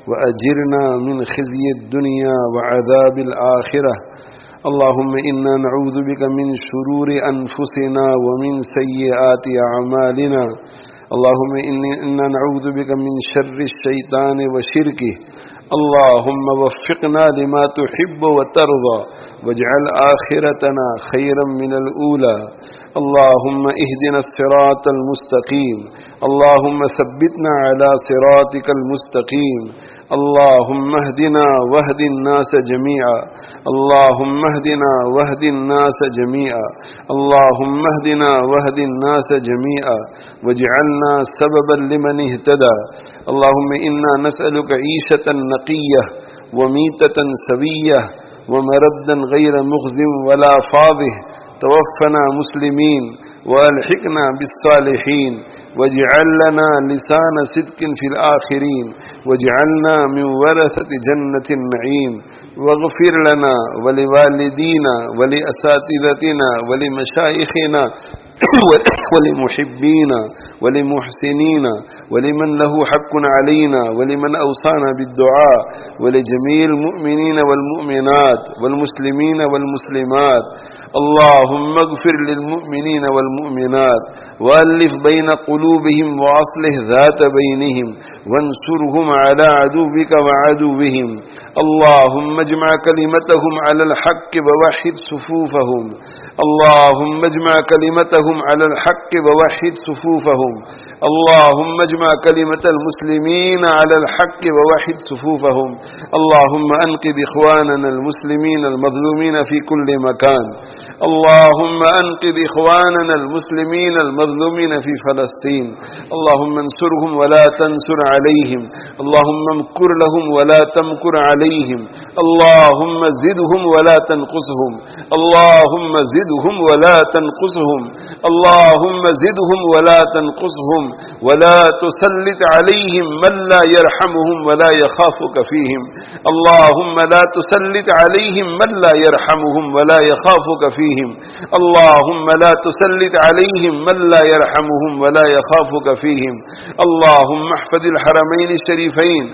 وأجرنا من خزي الدنيا وعذاب الآخرة. اللهم إنا نعوذ بك من شرور أنفسنا ومن سيئات أعمالنا. اللهم إنا نعوذ بك من شر الشيطان وشركه. اللهم وفقنا لما تحب وترضى, واجعل آخرتنا خيرا من الأولى. اللهم اهدنا الصراط المستقيم. اللهم ثبتنا على صراطك المستقيم. اللهم اهدنا واهد الناس جميعا. اللهم اهدنا واهد الناس جميعا. اللهم اهدنا واهد الناس جميعا, واجعلنا سببا لمن اهتدى. اللهم إنا نسألك عيشة نقية, وميتة سوية, ومردا غير مخز ولا فاضح, توفنا مسلمين والحقنا بالصالحين واجعل لنا لسان صدق في الآخرين واجعلنا من ورثة جنة النعيم واغفر لنا ولوالدينا ولأساتذتنا ولمشايخنا ولمحبينا ولمحسنين ولمن له حق علينا ولمن أوصانا بالدعاء ولجميع المؤمنين والمؤمنات والمسلمين والمسلمات. اللهم اغفر للمؤمنين والمؤمنات وألف بين قلوبهم وأصلح ذات بينهم وانصرهم على عدوك وعدوهم. اللهم اجمع كلمتهم على الحق ووحد صفوفهم. اللهم اجمع كلمتهم على الحق ووحد صفوفهم. اللهم اجمع كلمة المسلمين على الحق ووحد صفوفهم. اللهم أنقذ إخواننا المسلمين المظلومين في كل مكان. اللهم أنقذ إخواننا المسلمين المظلومين في فلسطين. اللهم انصرهم ولا تنصر عليهم. اللهم امكر لهم ولا تمكر عليهم. اللهم زدهم ولا تنقصهم. اللهم زدهم ولا تنقصهم. اللهم زدهم ولا تنقصهم ولا تسلط عليهم من لا يرحمهم ولا يخافك فيهم. اللهم لا تسلط عليهم من لا يرحمهم ولا يخافك فيهم. اللهم لا تسلط عليهم من لا يرحمهم ولا يخافك فيهم. اللهم احفظ الحرمين الشريفين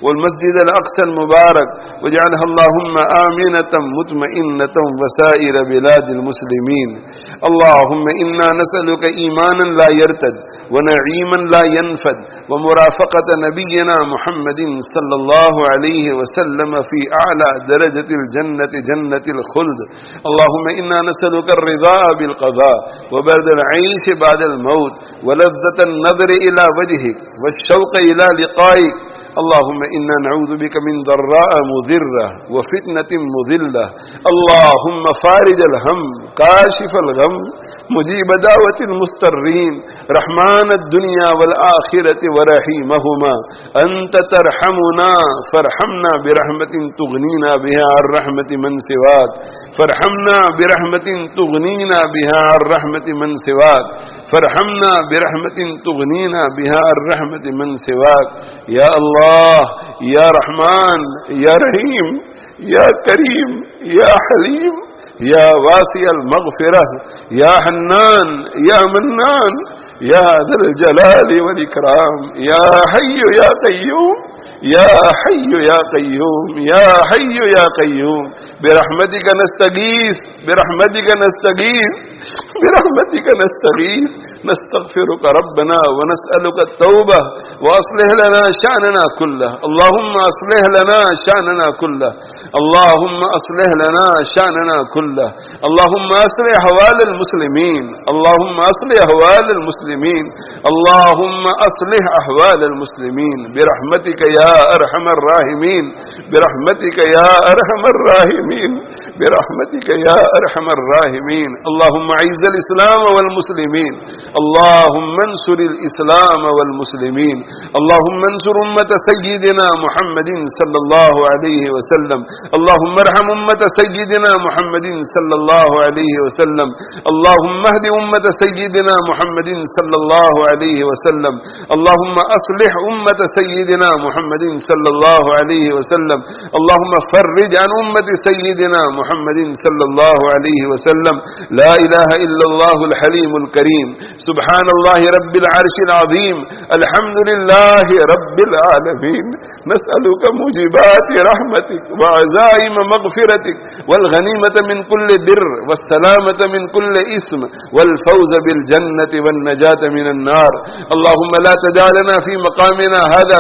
والمسجد الأقصى المبارك واجعلها اللهم آمنة مطمئنة وسائر بلاد المسلمين. اللهم إنا نسألك إيمانا لا يرتد ونعيما لا ينفد ومرافقة نبينا محمد صلى الله عليه وسلم في أعلى درجة الجنة جنة الخلد. اللهم إنا نسألك الرضا بالقضاء وبرد العيش بعد الموت ولذة النظر إلى وجهك والشوق إلى لقائك. اللهم إنا نعوذ بك من ضراء مضرة وفتنة مضلة. اللهم فارج الهم كاشف الغم مجيب دعوة المضطرين رحمن الدنيا والآخرة ورحيمهما. أنت ترحمنا فارحمنا برحمة تغنينا بها عن رحمة من سواك. فارحمنا برحمة تغنينا بها عن رحمة من سواك. فارحمنا برحمة تغنينا بها عن رحمة من سواك. يا الله يا رحمن يا رحيم يا كريم يا حليم يا واسع المغفرة يا حنان يا منان يا ذا الجلال والإكرام يا حي يا قيوم يا حي يا قيوم يا حي يا قيوم. برحمتك نستغيث برحمتك نستغيث برحمتك نستغيث. نستغفرك ربنا ونسألك التوبة وأصلح لنا شأننا كله. اللهم أصلح لنا شأننا كله. اللهم أصلح لنا شأننا كله. اللهم أصلح أحوال المسلمين. اللهم أصلح أحوال المسلمين. اللهم أصلح أحوال المسلمين برحمتك يا أرحم الراحمين. برحمتك يا أرحم الراحمين. برحمتك يا أرحم الراحمين. اللهم أعز الإسلام والمسلمين. اللهم انصر الإسلام والمسلمين. اللهم انصر أمة سيدنا محمد صلى الله عليه وسلم. اللهم ارحم أمة سيدنا محمد صلى الله عليه وسلم. اللهم اهد أمة سيدنا محمد صلى الله عليه وسلم. اللهم أصلح أمة سيدنا محمد صلى الله عليه وسلم. اللهم فرج عن أمة سيدنا محمد صلى الله عليه وسلم. لا إله إلا الله الحليم الكريم. سبحان الله رب العرش العظيم. الحمد لله رب العالمين. نسألك موجبات رحمتك وعزائم مغفرتك والغنيمة من كل بر والسلامة من كل إثم والفوز بالجنة والنجاة من النار. اللهم لا تدع لنا في مقامنا هذا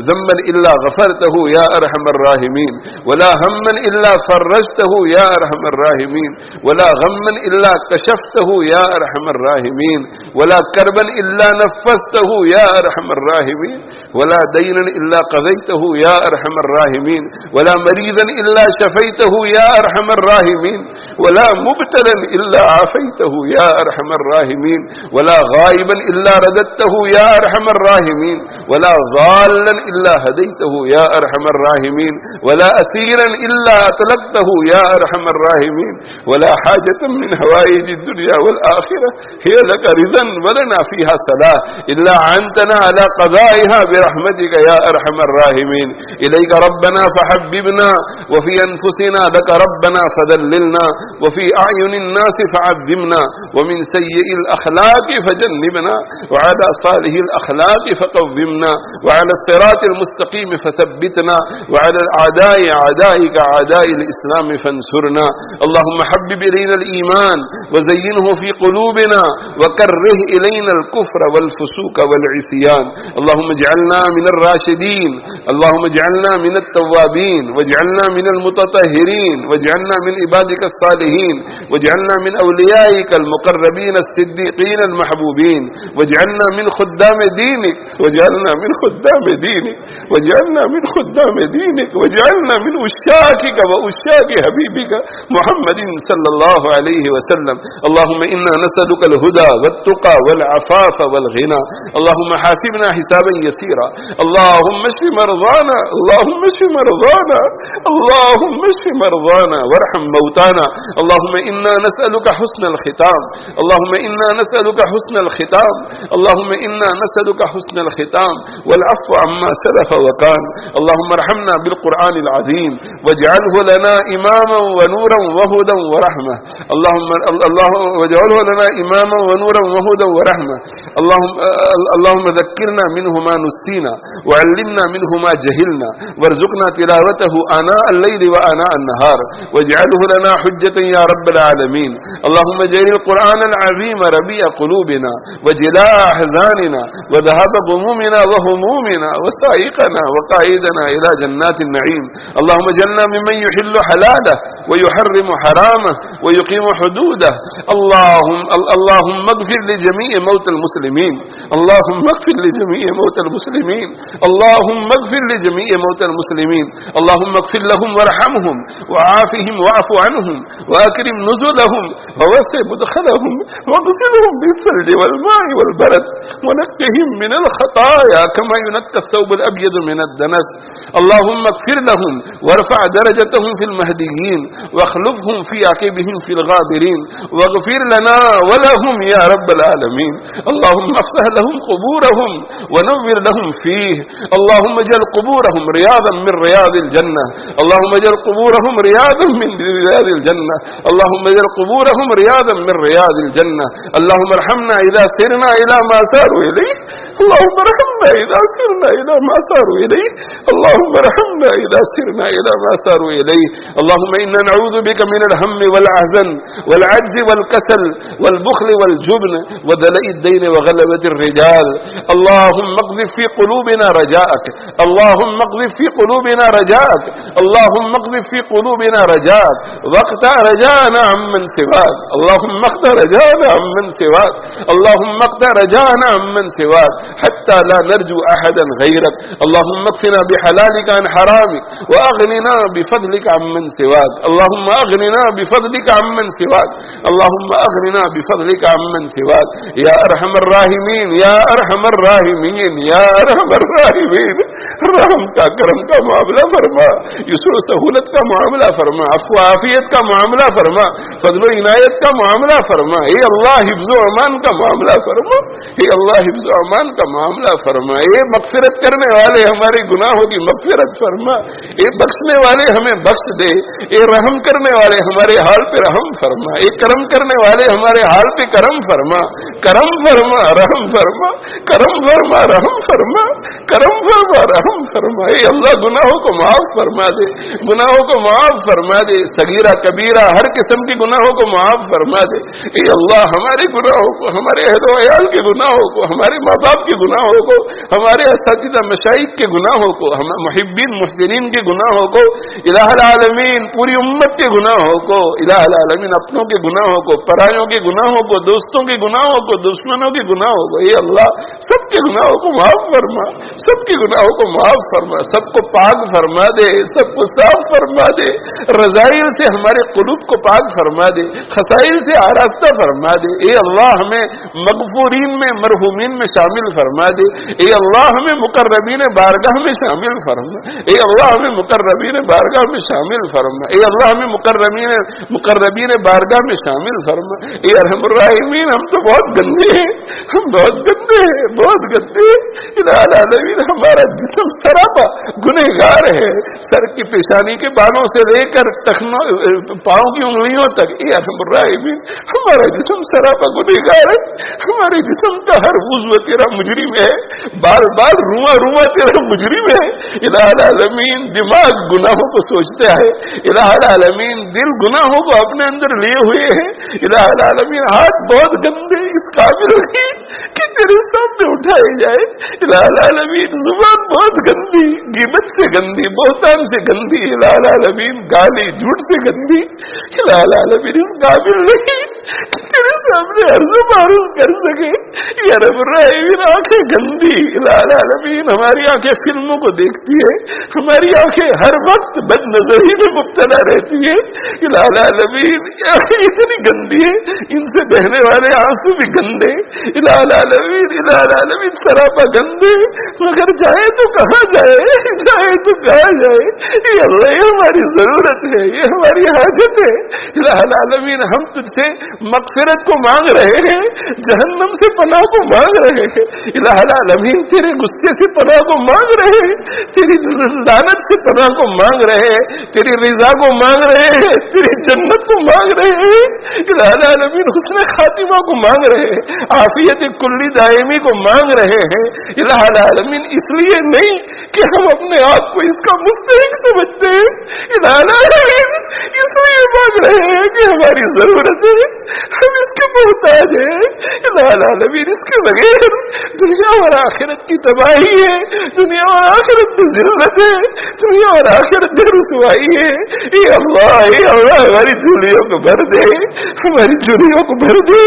ذنبا إلا غفرته يا أرحم الراحمين ولا هما إلا فرجته يا أرحم الراحمين ولا غما إلا كشفته يا أرحم الراحمين ولا كربا إلا نفسته يا أرحم الراحمين ولا دينا إلا قضيته يا أرحم الراحمين ولا مريضا إلا شفيته يا أرحم الراحمين ولا مبتلا إلا عافيته يا أرحم الراحمين ولا غائبا إلا رددته يا أرحم الراحمين ولا ضالا إلا هديته يا أرحم الراحمين ولا أسيرا إلا أطلقته يا أرحم الراحمين ولا حاجة من حوائج الدنيا والآخرة هي لك رضا ولنا فيها صلاح إلا عنتنا على قضائها برحمتك يا أرحم الراحمين إليك ربنا فحببنا وفي أنفسنا لك ربنا فذللنا وفي أعين الناس فعظمنا ومن سيء الأخلاق فجنبنا وعلى صالح الأخلاق فقومنا وعلى الصراط المستقيم فثبتنا وعلى الأعداء أعدائك أعداء الإسلام فانصرنا اللهم حبب إلينا الإيمان وزينه في قلوبنا وكره إلينا الكفر والفسوق والعصيان اللهم اجعلنا من الراشدين اللهم اجعلنا من التوابين واجعلنا من المتطهرين واجعلنا من عبادك الصالحين واجعلنا من أوليائك المقربين الصديقين المحبوبين واجعلنا من خدام دينك واجعلنا من خدام دينك واجعلنا من خدام دينك واجعلنا من أشاكك وأشاك حبيبك محمد صلى الله عليه وسلم اللهم إنا نسألك الهدى والتقى والعفاف والغنى اللهم حاسبنا حسابا يسيرا اللهم اشف مرضانا اللهم اشف مرضانا اللهم اشف مرضانا وارحم موتانا اللهم إنا نسألك حسن الختام اللهم إنا نسألك حسن الختام اللهم إنا نسألك حسن الختام والعفو عما سلف وكان اللهم ارحمنا بالقرآن العظيم واجعله لنا إماما ونورا وهدى ورحمة اللهم واجعله لنا إماما ونورا وهدى ورحمة اللهم ذكرنا منه ما نسينا وعلمنا منه ما جهلنا وارزقنا تلاوته آناء الليل وآناء النهار واجعله لنا حجة يا رب العالمين اللهم اجعل القرآن العظيم ربيع قلوبنا وجلاء أحزاننا وذهاب غمومنا وهمومنا وسائقنا وقائدنا إلى جنات النعيم اللهم اجعلنا ممن يحل حلاله ويحرم حرامه ويقيم حدوده اللهم اغفر لجميع موتى المسلمين اللهم اغفر لجميع موتى المسلمين اللهم اغفر لجميع موتى المسلمين اللهم اغفر لهم وارحمهم وعافهم واعف عنهم وأكرم نزلهم ووسع مدخلهم واغسلهم بالثلج والماء والبرد ونقهم من الخطايا كما ينقى الثوب الأبيض من الدنس اللهم اغفر لهم وارفع درجتهم في المهديين واخلفهم في عقبهم في الغابرين واغفر لنا ولهم يا رب العالمين اللهم افتح لهم قبورهم ونور لهم فيه اللهم اجعل قبورهم رياضا من رياض الجنة اللهم اجعل قبورهم رياضا من رياض الجنة اللهم اجعل قبورهم رياضا من رياض الجنة اللهم ارحمنا إذا سرنا إلى ما ساروا إليه اللهم ارحمنا إذا سرنا إلى ما ساروا إليه اللهم ارحمنا إذا سرنا إلى ما ساروا إليه اللهم إنا نعوذ بك من الهم والحزن والعجز والكسل والبخل والجبن ودلء الدين وغلبة الرجال اللهم اقذف في قلوبنا رجاءك اللهم اقذف في قلوبنا رجاءك اللهم اقذف في قلوبنا رجاءك واقطع رجاءنا عمن سواك اللهم اقطع رجاءنا عمن سواك اللهم اقطع رجاءنا عمن سواك حتى لا نرجو أحدا غيرك اللهم اكفنا بحلالك عن حرامك وأغننا بفضلك عمن سواك اللهم أغننا بفضلك عمن سواك اللهم أغننا بفضلك عمن سواك يا أرحم الراحمين يا أرحم الراحمين يا أرحم الراحمين رحم کا کرم کا معاملہ فرما یسر و سہولت کا معاملہ فرما عفو عافیت کا معاملہ فرما فضل و عنایت کا معاملہ فرما اے اللہ حفظ و امان کا معاملہ فرما اے اللہ حفظ و امان کا معاملہ فرما اے مغفرت کرنے والے ہمارے گناہوں کی مغفرت فرما اے بخشنے والے ہمیں بخش دے اے رحم کرنے والے ہمارے حال پہ رحم فرما اے کرم کرنے والے ہمارے حال پہ کرم فرما رحم فرما کرم فرما رحم فرما کرم فرما رحم فرما اے اللہ گناہوں کو معاف فرما دے گناہوں کو معاف فرما دے صغیرہ کبیرہ ہر قسم کے گناہوں کو معاف فرما دے اے اللہ ہمارے گناہوں کو ہمارے اہل و عیال کے گناہوں کو ہمارے ماں باپ کے گناہوں کو ہمارے اساتذہ مشائخ کے گناہوں کو محبین محسنین کے گناہوں کو الہ العالمین پوری امت کے گناہوں کو الہ العالمین اپنوں کے گناہوں کو پرایوں کے گناہوں کو دوستوں کے گناہوں کو دشمنوں کے گناہوں کو اے اللہ سب کے گناہوں کو معاف فرما سب کے گناہوں کو معاف فرما سب کو پاک فرما دے سب کو صاف فرما دے رذائل سے ہمارے قلوب کو پاک فرما دے خسائل سے آراستہ فرما دے اے اللہ ہمیں مغفورین میں مرحومین میں شامل فرما دے اے اللہ ہمیں مقرب مقربین بارگاہ میں شامل فرما، اے اللہ ہمیں مقربین بارگاہ میں شامل فرما، اے اللہ ہمیں مقربین بارگاہ میں شامل فرما۔ اے ارحم الراحمین، ہم تو بہت گندے ہیں، ہم بہت گندے ہیں، بہت گندے ہیں۔ الہ العالمین، ہمارا جسم سراپا گنہگار ہے، سر کی پیشانی کے بالوں سے لے کر پاؤں کی انگلیوں تک۔ اے ارحم الراحمین، ہمارا جسم سراپا گنہگار ہے، ہمارے جسم کا ہر عضو تیرا مجرم ہے، بال بال رواں رواں تیرا مجرم ہے۔ الہ العالمین، دماغ گناہوں کو سوچتا ہے، الہ العالمین دل گناہوں کو اپنے اندر لیے ہوئے ہیں۔ الہ العالمین، ہاتھ بہت گندے، اس قابل نہیں کہ تیرے سامنے اٹھائے جائے۔ الہ العالمین، زبان بہت گندی، غیبت سے گندی، بہتان سے گندی، الہ العالمین گالی جھوٹ سے گندی۔ الہ العالمین، اس قابل نہیں کہ تیرے سامنے عرض و معروض کر سکے۔ یا رب الراحمین، آنکھیں گندی، الہ العالمین ہماری آنکھیں فلموں کو دیکھتی ہے، ہماری آنکھیں ہر وقت بد نظری میں مبتلا رہتی ہے۔ الہ العالمین، آنکھیں اتنی گندی ہے، ان سے بہنے والے آنسو بھی گندے۔ الہ العالمین سراپا گندے، مگر جائے تو کہاں جائے، جائے تو کہاں جائے۔ یہ اللہ، یہ ہماری ضرورت ہے، یہ ہماری حاجت ہے۔ الہ العالمین، ہم تجھ سے مغفرت کو مانگ رہے ہیں، جہنم سے پناہ کو مانگ رہے ہیں۔ الہ العالمین، تیرے غصے سے پناہ کو مانگ رہے ہیں، تیری لعنت سے پناہ کو مانگ رہے ہیں، تیری رضا کو مانگ رہے ہیں، تیری جنت کو مانگ رہے ہیں۔ الہ العالمین، حسن خاتمہ کو مانگ رہے ہیں، عافیت کلی دائمی کو مانگ رہے ہیں۔ الہ العالمین، اس لیے نہیں کہ ہم اپنے آپ کو اس کا مستحق سمجھتے ہیں، الہ العالمین اس لیے مانگ رہے ہیں کہ ہماری ضرورت ہے، ہم اس کے محتاج ہیں۔ الہ العالمین، اس کے بغیر دنیا اور آخرت کی تباہی ہے، دنیا اور آخرت میں ذلت ہے، دنیا اور آخرت میں رسوائی ہے۔ اے اللہ، اے اللہ، ہماری جھولیوں کو بھر دے، ہماری جھولیوں کو بھر دے،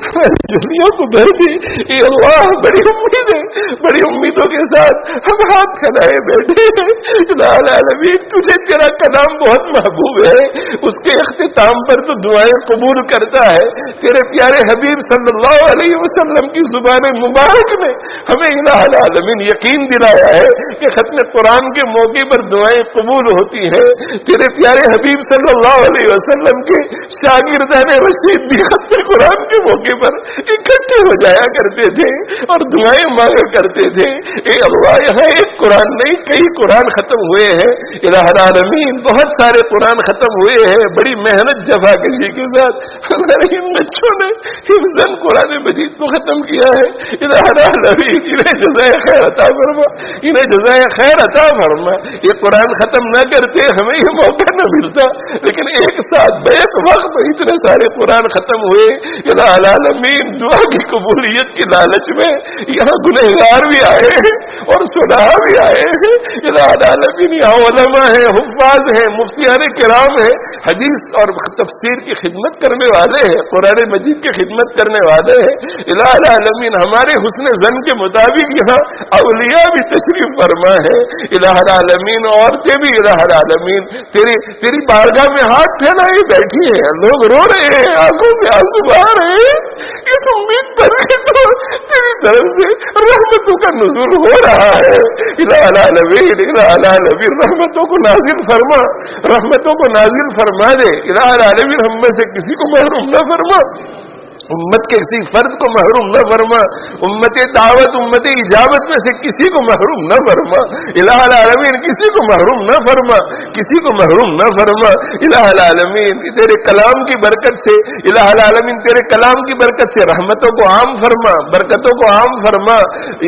ہماری جھولیوں کو بھر دے۔ اے اللہ، بڑی امید ہے، بڑی امیدوں کے ساتھ ہم ہاتھ پھیلائے بیٹھے ہیں۔ الہ العالمین، تجھے تیرا کلام بہت محبوب ہے، اس کے اختتام پر تو دعائیں قبول کرتا ہے۔ تیرے پیارے حبیب صلی اللہ علیہ وسلم کی زبان مبارک نے ہمیں الہ العالمین یقین دلایا ہے کہ ختم قرآن کے موقع پر دعائیں قبول ہوتی ہیں۔ تیرے پیارے حبیب صلی اللہ علیہ وسلم کے شاگردان رشید بھی ختم قرآن کے موقع پر اکٹھے ہو جایا کرتے تھے اور دعائیں مانگا کرتے تھے۔ اے اللہ، یہاں ایک قرآن نہیں، کئی قرآن ختم ہوئے ہیں۔ الہ العالمین، بہت سارے قرآن ختم ہوئے ہیں، بڑی محنت جفا کشی کے ساتھ ہمارے ان بچوں نے حفظاً قرآن مجید کو ختم کیا ہے۔ الہ العالمین، انہیں جزائے خیر عطا فرما، انہیں جزائے خیر عطا فرما۔ یہ قرآن ختم نہ کرتے ہمیں یہ موقع نہ ملتا، لیکن ایک ساتھ بیک وقت اتنے سارے قرآن ختم ہوئے۔ الہ العالمین، دعا کی قبولیت کی لالچ میں یہاں گنہگار بھی آئے ہیں اور صلاح بھی آئے ہیں۔ الہ العالمین، یہاں علماء ہیں، حفاظ ہیں، مفتیان کرام ہیں، حدیث اور تفسیر کی خدمت کرنے والے ہیں، قرآن مجید کی خدمت کرنے والے ہیں۔ الہ العالمین، ہمارے حسن زن کے مطابق یہاں اولیاء بھی تشریف فرما ہے۔ الہ العالمین، عورتیں بھی الہ العالمین تیری بارگاہ میں ہاتھ پھیلائے بیٹھی ہیں، لوگ رو رہے ہیں، آنکھوں سے آنسو بہا رہے ہیں، اس امید پر کہ تو تیری طرف سے رحمتوں کا نزول ہو رہا ہے۔ الہ العالمین، الہ العالمین، رحمتوں کو نازل فرما، رحمتوں کو نازل فرما دے۔ الہ العالمین، ہم میں سے کسی کو محروم نہ فرما، امت کے کسی فرد کو محروم نہ فرما، امت دعوت امت اجابت میں سے کسی کو محروم نہ فرما۔ الہ العالمین، کسی کو محروم نہ فرما، کسی کو محروم نہ فرما۔ الہ العالمین، تیرے کلام کی برکت سے، الہ العالمین تیرے کلام کی برکت سے رحمتوں کو عام فرما، برکتوں کو عام فرما۔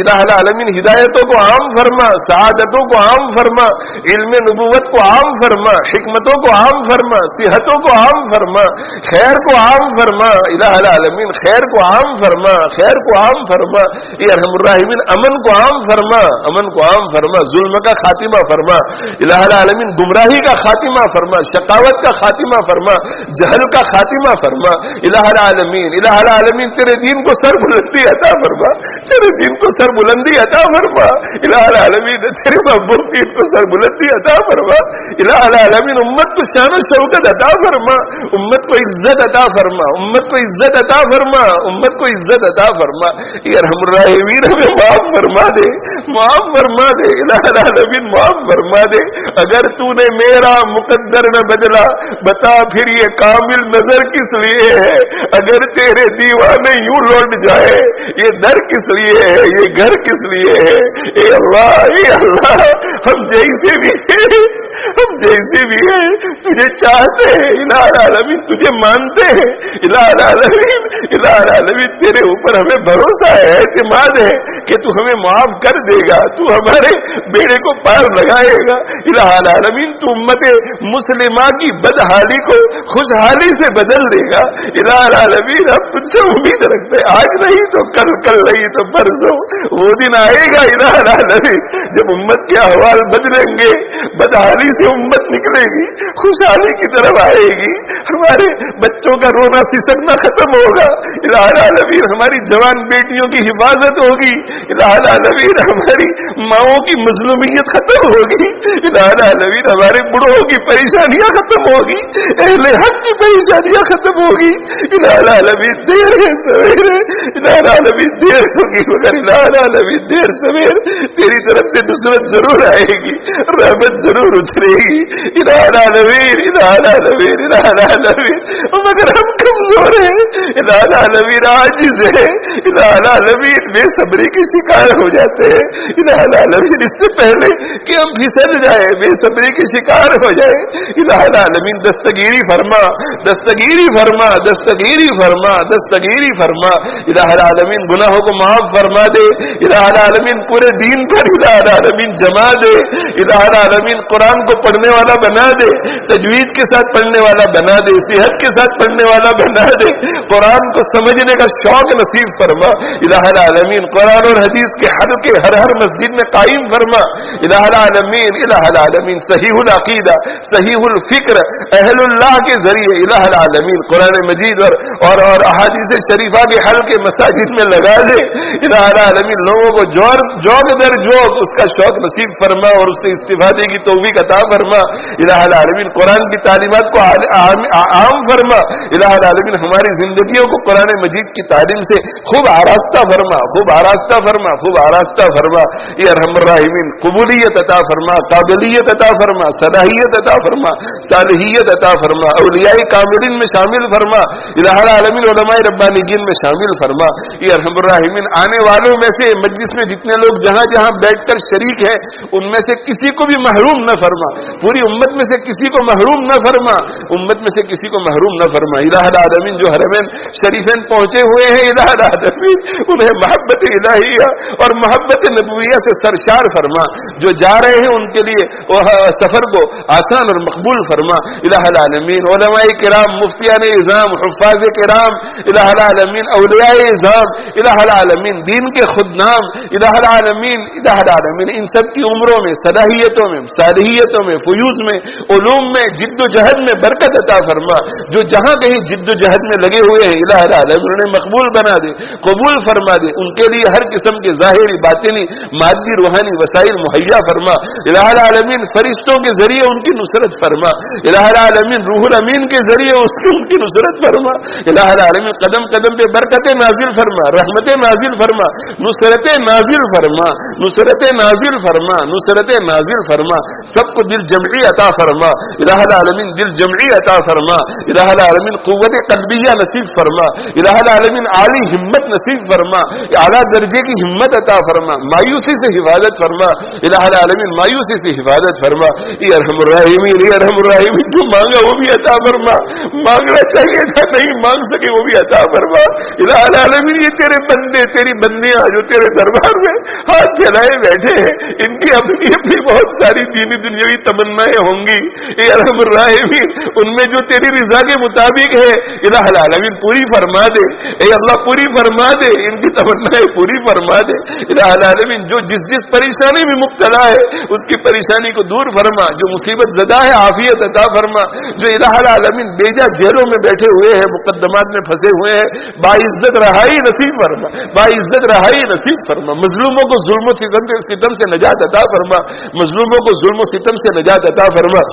الہ العالمین، ہدایتوں کو عام فرما، سعادتوں کو عام فرما، علم نبوت کو عام فرما، حکمتوں کو عام فرما، صحتوں کو عام فرما، خیر کو عام فرما۔ الہ العالمین، خیر کو عام فرما، خیر کو عام فرما۔ اے ارحم الراحمین، امن کو عام فرما، امن کو عام فرما، ظلم کا خاتمہ فرما۔ الہ العالمین، گمراہی کا خاتمہ فرما، شقاوت کا خاتمہ فرما، جہل کا خاتمہ فرما۔ الہ العالمین، الہ العالمین، تیرے دین کو سر بلندی عطا فرما، تیرے دین کو سر بلندی عطا فرما۔ الہ العالمین، تیرے محبوب دین کو سر بلندی عطا فرما۔ الہ العالمین، امت کو شان و شوکت عطا فرما، امت کو عزت عطا فرما، امت کو عزت عطا عطا فرما، امت کو عزت عطا فرما، یا ارحم الراحمین ہمیں معاف فرما دے، معاف فرما دے الہ العالمین، معاف فرما دے۔ اگر تو نے میرا مقدر نہ بدلا، بتا پھر یہ کامل نظر کس لیے ہے؟ اگر تیرے دیوانے یوں لوٹ جائے، یہ در کس لیے ہے، یہ گھر کس لیے ہے؟ اے اللہ ہم جیسے بھی ہیں، ہم جیسے بھی ہیں تجھے چاہتے ہیں الہ العالمین، تجھے مانتے ہیں الہ العالمین، الہ العالمین تیرے اوپر ہمیں بھروسہ ہے، اعتماد ہے کہ تو ہمیں معاف کر دے گا، تو ہمارے بیڑے کو پار لگائے گا الہ العالمین، تو امت مسلمہ کی بدحالی کو خوشحالی سے بدل دے گا الہ العالمین۔ ہم تجھ سے امید رکھتے ہیں، آج نہیں تو کل، کل نہیں تو پرسوں، وہ دن آئے گا الہ العالمین جب امت کے احوال بدلیں گے، بدحالی سے امت نکلے گی، خوشحالی کی طرف آئے گی، ہمارے بچوں کا رونا سسکنا ختم ہوگا الہ العالمین، ہماری جوان بیٹیوں کی حفاظت ہوگی الہ العالمین، ہماری ماؤں کی مظلومیت ختم ہوگی الہ العالمین، ہمارے بڑھوں کی پریشانیاں ختم ہوگی، اہل حق کی پریشانیاں ختم ہوگی الہ العالمین۔ دیر ہے سویرے الہ العالمین، دیر ہوگی مگر الہ العالمین دیر سویر تیری طرف سے نصرت ضرور آئے گی، رحمت ضرور اترے گی الہ العالمین، الہ العالمین، الہ العالمین، مگر ہم کمزور ہیں الہ العالمین، عاجز ہیں الہ العالمین، بے صبری کی شکار ہو جاتے ہیں الہ العالمین، اس سے پہلے کہ ہم پھسل جائیں، بے صبری کی شکار ہو جائے الہ العالمین، دستگیری فرما، دستگیری فرما، دستگیری فرما، دستگیری فرما الہ العالمین، گناہوں کو معاف فرما دے الہ العالمین، پورے دین پر الہ العالمین جما دے الہ العالمین، قرآن کو پڑھنے والا بنا دے، تجوید کے ساتھ پڑھنے والا بنا دے، صحت کے ساتھ پڑھنے والا بنا دے، قرآن کو سمجھنے کا شوق نصیب فرما الہ العالمین، قرآن اور حدیث کے حلقے ہر مسجد میں قائم فرما الہ العالمین، الہ العالمین، صحیح العقیدہ، صحیح الفکر اہل اللہ کے ذریعے الہ العالمین، قرآن مجید اور احادیث شریفہ کے حلقے مساجد میں لگا دے الہ العالمین، لوگوں کو جوگ در جوگ اس کا شوق نصیب فرما اور اس سے استفادے کی توفیق عطا فرما الہ العالمین، قرآن کی تعلیمات کو عام فرما الہ العالمین، ہماری زندگیوں کو قرآن مجید کی تعلیم سے خوب آراستہ فرما، خوب آراستہ فرما، خوب آراستہ فرما، یہ ارحم الراحمین، قبولیت عطا فرما، قابلیت عطا فرما، صلاحیت عطا فرما، صالحیت عطا فرما، اولیاء کاملین میں شامل فرما الہ العالمین، علماء ربانیین میں شامل فرما، یہ ارحم الراحمین، آنے والوں میں سے مجلس میں جتنے لوگ جہاں جہاں بیٹھ کر شریک ہیں ان میں سے کسی کو بھی محروم نہ فرما، پوری امت میں سے کسی کو محروم نہ فرما، امت میں سے کسی کو محروم نہ فرما الہ العالمین، جو حرمین شریفین پہنچے ہوئے ہیں الہ العالمین انہیں محبت الہیہ اور محبت نبویہ سے سرشار فرما، جو جا رہے ہیں ان کے لیے سفر کو آسان اور مقبول فرما الہ العالمین، علماء کرام، مفتیان اعظام، حفاظ کرام الہ العالمین، اولیاء اعظام الہ العالمین، دین کے خدام الہ العالمین، الہ العالمین، ان سب کی عمروں میں، صلاحیتوں میں، صالحیتوں میں، فیوز میں، علوم میں، جد و جہد میں برکت عطا فرما، جو جہاں کہیں جد و جہد میں لگے ہوئے ہیں الہ العالمین انہیں مقبول بنا دے، قبول فرما دے، ان کے لیے ہر قسم کے ظاہری باطنی مادی روحانی وسائل مہیا فرما الہ العالمین، فرشتوں کے ذریعے ان کی نصرت فرما الہ العالمین، روح الامین کے ذریعے ان کی نصرت فرما الہ العالمین، قدم قدم پہ برکتیں نازل فرما، رحمتیں نازل فرما، نصرتیں نازل فرما، نصرتیں نازل فرما، نصرتیں نازل فرما، سب کو دل جمعی عطا فرما الہ العالمین، دل جمعی عطا فرما الہ العالمین، قوت قلبیہ نصیب فرما الہ العالمین، عالی ہمت نصیب فرما، اعلیٰ درجے کی ہمت عطا فرما، مایوسی سے حفاظت فرما الہ العالمین، مایوسی سے حفاظت فرما، یہ ارحم الراحمین، یہ ارحم الراحمین، جو مانگا وہ بھی عطا فرما، مانگنا چاہیے تھا نہیں مانگ سکے وہ بھی عطا فرما الہ العالمین، یہ تیرے بندے تیری بندیاں جو تیرے دربار میں ہاتھ پھیلائے بیٹھے ہیں ان کی اپنی اپنی بہت ساری دینی دنیاوی تمنائیں ہوں گی، اے ارحم الراحمین ان میں جو تیری رضا کے مطابق ہے الہ العالمین پوری فرما دے، اے اللہ پوری فرما دے، ان کی تمنائیں پوری فرما دے الہ العالمین، جو جس پریشانی میں مبتلا ہے اس کی پریشانی کو دور فرما، جو مصیبت زدہ ہے عافیت عطا فرما، جو الہ العالمین بیجا جیلوں میں بیٹھے ہوئے ہیں، مقدمات میں پھنسے ہوئے ہیں، باعزت رہائی نصیب فرما، باعزت رہائی نصیب فرما، مظلوموں کو ظلم و ستم سے نجات عطا فرما، مظلوموں کو ظلم و ستم سے نجات عطا فرما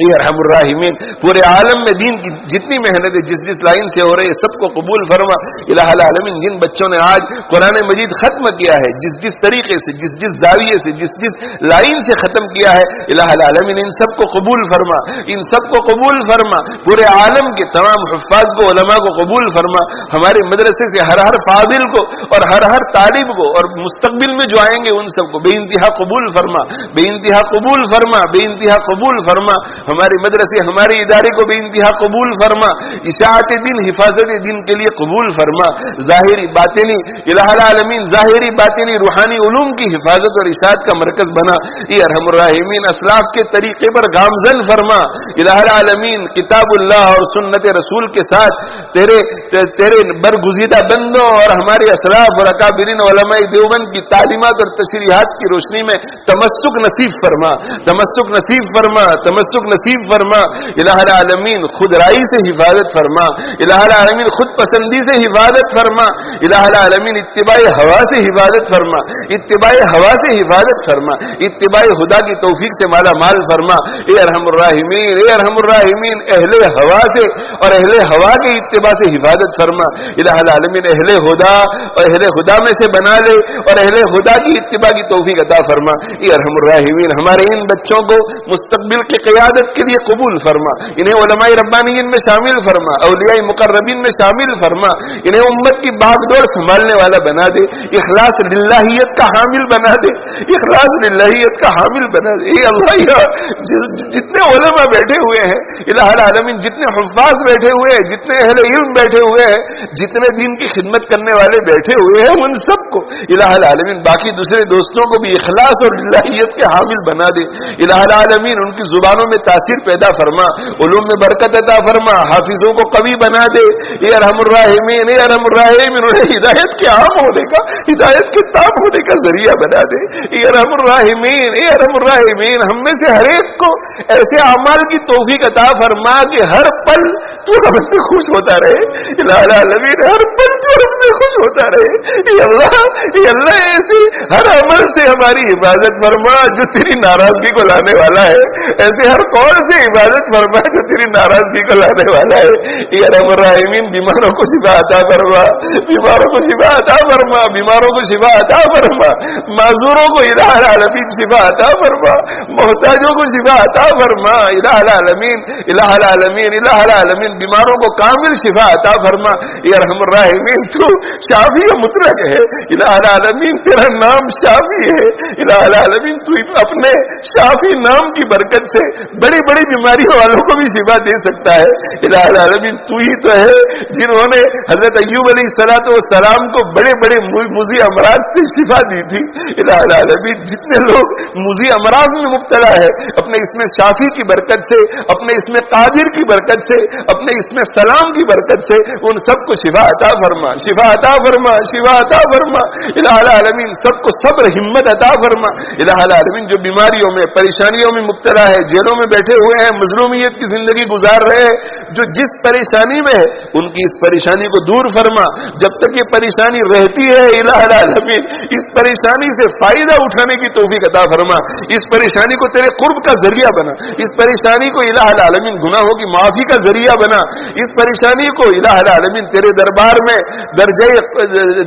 یہ ارحم الراحمین پورے عالم میں دین کی جتنی محنتیں جس لائن سے ہو رہی ہے سب کو قبول فرما. الہ العالمین جن بچوں نے آج قرآن مجید ختم کیا ہے جس طریقے سے جس زاویے سے جس لائن سے ختم کیا ہے الہ العالمین ان سب کو قبول فرما, ان سب کو قبول فرما. پورے عالم کے تمام حفاظ کو علماء کو قبول فرما. ہمارے مدرسے سے ہر فاضل کو اور ہر طالب کو اور مستقبل میں جو آئیں گے ان سب کو بے انتہا قبول فرما, بے انتہا قبول فرما, بے انتہا قبول فرما. ہمارے مدرسے ہمارے ادارے کو بے انتہا قبول فرما. اشاعت دین حفاظت دین کے لیے قبول فرما. ظاہری باطنی الہ العالمین ظاہری باطنی روحانی علوم کی حفاظت اور اشاعت کا مرکز بنا. یہ ارحم الراحمین اسلاف کے طریقے پر گامزن فرما. الہ العالمین کتاب اللہ اور سنت رسول کے ساتھ تیرے برگزیدہ بندوں اور ہمارے اسلاف اور اکابرین علماء دیوبند کی تعلیمات اور تشریحات کی روشنی میں تمسک نصیب فرما, تمسک نصیب فرما, تمسک نصیب فرما. الہ العالمین خود رائی سے حفاظت فرما. الہ العالمین خود پسندی سے حفاظت فرما. الہ العالمین اتباع ہوا سے حفاظت فرما, اتباع ہوا سے حفاظت فرما. اتباع خدا کی توفیق سے مالا مال فرما. اے ارحم الراحمین, اے ارحم الراحمین اہل ہوا سے اور اہل ہوا کے اتباع سے حفاظت فرما. الہ العالمین اہل خدا اور اہل خدا میں سے بنا لے اور اہل خدا کی اتباع کی توفیق عطا فرما. اے ارحم الراحمین ہمارے ان بچوں کو مستقبل کی قیادت کے لیے قبول فرما. انہیں علماء ربانیین میں شامل فرما, اولیاء مقربین میں شامل فرما. انہیں امت کی باغ دوڑ سنبھالنے والا بنا دے. اخلاص للہیت کا حامل بنا دے, اخلاص للہیت کا حامل بنا دے. اے اللہ جتنے علماء بیٹھے ہوئے ہیں الہ العالمین, جتنے حفاظ بیٹھے ہوئے ہیں, جتنے اہل علم بیٹھے ہوئے ہیں, جتنے دین کی خدمت کرنے والے بیٹھے ہوئے ہیں ان سب کو الہ العالمین باقی دوسرے دوستوں کو بھی اخلاص اور للہیت کے حامل بنا دے. الہ العالمین ان کی زبانوں میں تاثیر پیدا فرما, علوم میں برکت عطا فرما, حافظوں کو قوی بنا دے. اے ارحم الراحمین, اے ارحم الراحمین انہیں ہدایت کے عام ہونے کا, ہدایت کے تام ہونے کا ذریعہ بنا دے. اے ارحم الراحمین, اے ارحم الراحمین ہم میں سے ہر ایک کو ایسے اعمال کی توفیق عطا فرما کہ ہر پل تو ہم سے خوش ہوتا رہے. الہ العالمین ہر پل تو ہم سے خوش ہوتا رہے. اے اللہ ایسی ہر عمل سے ہماری حفاظت فرما جو تیری ناراضگی کو لانے والا ہے. ایسے ہر قول سے حفاظت فرما جو تیری ناراضگی کو لانے والا ہے. اے ارحم الراحمین بیماروں کو شفا عطا فرما, بیماروں کو شفا عطا فرما, بیماروں کو شفا عطا فرما. معذوروں کو الہ العالمین شفا عطا فرما, محتاجوں کو شفا عطا فرما. الہ العالمین, الہ العالمین, الہ العالمین بیماروں کو کامل شفا عطا فرما. اے ارحم الراحمین تو شافی مطلق ہے. الہ العالمین تیرا نام شافی ہے. الہ العالمین تو اپنے شافی نام کی برکت سے بڑی بڑی بیماریوں والوں کو بھی شفا دے سکتا ہے. الہ العالمین تو ہی تو ہے جنہوں نے حضرت ایوب علیہ السلام کو بڑے بڑے مزی امراض سے شفا دی تھی. الہ العالمین جتنے لوگ مزی امراض میں مبتلا ہے اپنے اس میں شافی کی برکت سے, اپنے اس میں قادر کی برکت سے, اپنے اس میں سلام کی برکت سے ان سب کو شفا عطا فرما, شفا عطا فرما, شفا عطا فرما. الہ العالمین سب کو صبر ہمت عطا فرما. الہ العالمین جو بیماریوں میں پریشانیوں میں مبتلا ہے, جیلوں میں بیٹھے ہوئے ہیں, مظلومیت کی زندگی گزار رہے ہیں, جو جس پریشانی میں ہے ان کی اس پریشانی کو دور فرما. جب تک یہ پریشانی رہتی ہے الہ العالمین اس پریشانی سے فائدہ اٹھانے کی توفیق عطا فرما. اس پریشانی کو تیرے قرب کا ذریعہ بنا, اس پریشانی کو الہ العالمین گناہوں کی معافی کا ذریعہ بنا, اس پریشانی کو الہ العالمین تیرے دربار میں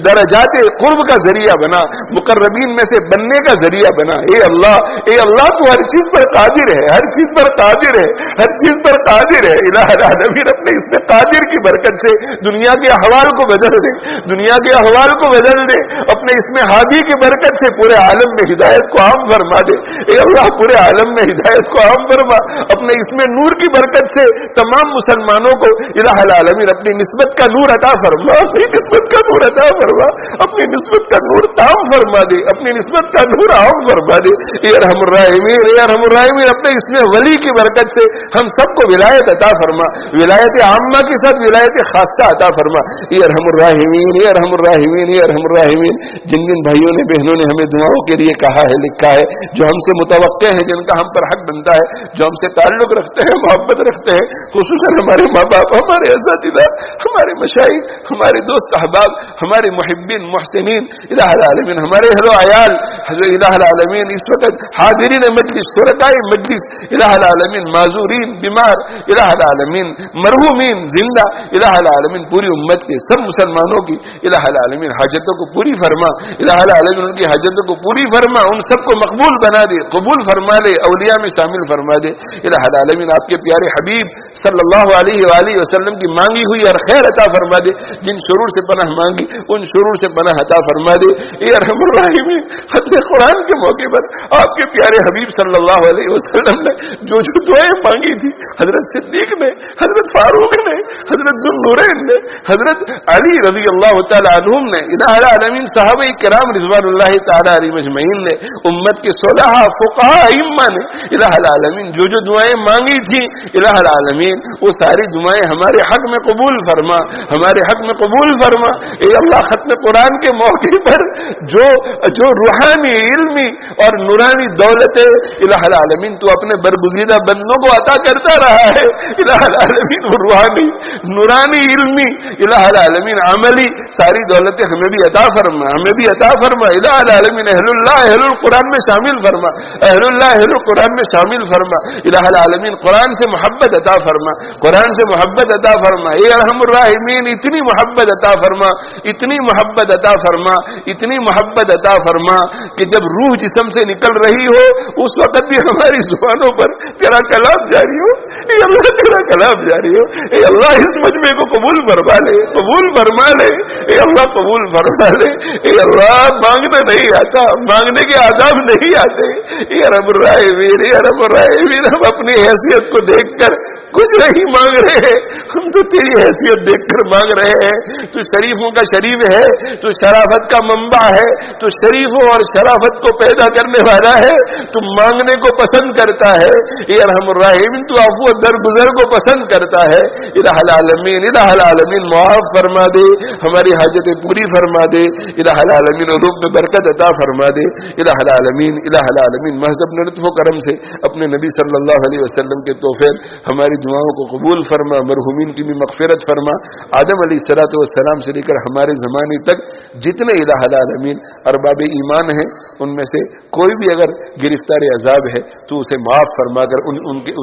درجات قرب کا ذریعہ بنا, مقربین میں سے بننے کا ذریعہ بنا. اے اللہ تو ہر چیز پر قادر ہے, ہر چیز پر قادر ہے, ہر چیز پر قادر ہے. الہ العالمین اپنے اس میں قادر کی برکت سے دنیا کے احوال کو بدل دے, دنیا کے احوال کو بدل دے. اپنے اس میں ہادی کی برکت سے پورے عالم میں ہدایت کو عام فرما دے. اے اللہ پورے عالم میں ہدایت کو عام فرما. اپنے اس میں نور کی برکت سے تمام مسلمانوں کو الہ العالمین اپنی نسبت کا نور عطا فرما, اپنی نسبت کا نور عطا فرما, اپنی نسبت کا نور تام فرما دے, اپنی نسبت کا نور عام فرما دے. اے ارحم الراحمین, اے ارحم الراحمین اپنے اس میں ولی کی برکت سے ہم سب کو ولایت عطا فرما. ولایت عامہ کے ساتھ ولایت خاصہ عطا فرما. اے ارحم الراحمین، اے ارحم الراحمین، اے ارحم الراحمین. جن جن بھائیوں نے بہنوں نے ہمیں دعاؤں کے لیے کہا ہے، لکھا ہے، جو ہم سے متوقع ہیں، جن کا ہم پر حق بنتا ہے، جو ہم سے تعلق رکھتے ہیں، محبت رکھتے ہیں، خصوصاً ہمارے ماں باپ، ہمارے اساتذہ، ہمارے مشائخ، ہمارے دوست احباب، ہمارے محبین محسنین، الہ العالمین، ہمارے اہل و عیال، حضرت الہ العالمین اس وقت حاضرین مجلس، شرکائے مجلس، الہ العالمین، معذورین، بیمار، الہ العالمین، مرحومین، زندہ، الہ العالمین پوری امت کے سب مسلمانوں کی الہ العالمین حاجتوں کو پوری فرما. الہ العالمین ان کی حاجتوں کو پوری فرما، ان سب کو مقبول بنا دے، قبول فرما دے، اولیاء میں شامل فرما دے. الہ العالمین آپ کے پیارے حبیب صلی اللہ علیہ وآلہ وسلم کی مانگی ہوئی اور خیر عطا فرما دے. جن شرور سے پناہ مانگی ان شرور سے پناہ عطا فرما دے. اے ارحم الراحمین، ختم قرآن کے موقع پر آپ کے پیارے حبیب صلی اللہ علیہ وسلم نے جو دعائیں مانگی تھی، حضرت صدیق نے، حضرت فاروق نے، حضرت ذوالنورین نے، حضرت علی رضی اللہ تعالی عنہم نے، الہ العالمین صحابہ کرام رضوان اللہ تعالی علیہم اجمعین نے، امت کے صلحاء فقہاء ائمہ نے، الہ العالمین جو دعائیں مانگی تھی، الہ العالمین وہ ساری دعائیں ہمارے حق میں قبول فرما، ہمارے حق میں قبول فرما. اے اللہ ختم قرآن کے موقع پر جو روحانی، علمی اور نورانی دولت الہ العالمین تو اپنے برگزیدہ بندوں کو عطا کرتا رہا ہے، الہ العالمین وہ روحانی، نورانی، علمی، الہ العالمین عملی ساری دولتیں ہمیں بھی عطا فرما، ہمیں بھی عطا فرما. الہ العالمین اہل اللہ اہل القرآن میں شامل فرما، اہل اللہ اہل القرآن میں شامل فرما. الہ العالمین قرآن سے محبت عطا فرما، قرآن سے محبت عطا فرما. اے ارحم الراحمین اتنی محبت عطا فرما، اتنی محبت عطا فرما، اتنی محبت عطا فرما کہ جب روح جسم سے نکل رہی ہو اس وقت بھی ہماری زبانوں پر تیرا کلام جاری ہو. اے اللہ تیرا کلام جاری ہو. اے اللہ اس مجمع کو قبول فرما لے، قبول فرما لے. اے اللہ قبول فرما لے. اے اللہ مانگنا نہیں آتا، مانگنے کے آداب نہیں آتے. اے رب الراحمین، اے رب الراحمین ہم اپنی حیثیت کو دیکھ کر کچھ نہیں مانگ رہے ہیں، ہم تو تیری حیثیت دیکھ کر مانگ رہے ہیں. تو شریفوں کا شریف ہے، تو شرافت کا منبع ہے، تو شریفوں اور شرافت کو پیدا کرنے والا ہے، تو مانگنے کو پسند کرتا ہے. اے ارحم الراحمین تو عفو درگزر کو پسند کرتا ہے. الہ العالمین، الہ العالمین معاف فرما دے، ہماری حاجتیں پوری فرما دے. الہ العالمین علوم میں برکت عطا فرما دے. الہ العالمین، الہ العالمین محض اپنے لطف و کرم سے اپنے نبی صلی اللہ علیہ وسلم کے تحفے ہماری دعاؤں کو قبول فرما، مرحومین کی بھی مغفرت فرما. آدم علیہ الصلوۃ والسلام سے لے کر ہمارے زمانے تک جتنے الہ العالمین ارباب ایمان ہیں ان میں سے کوئی بھی اگر گرفتار عذاب ہے تو اسے معاف فرما کر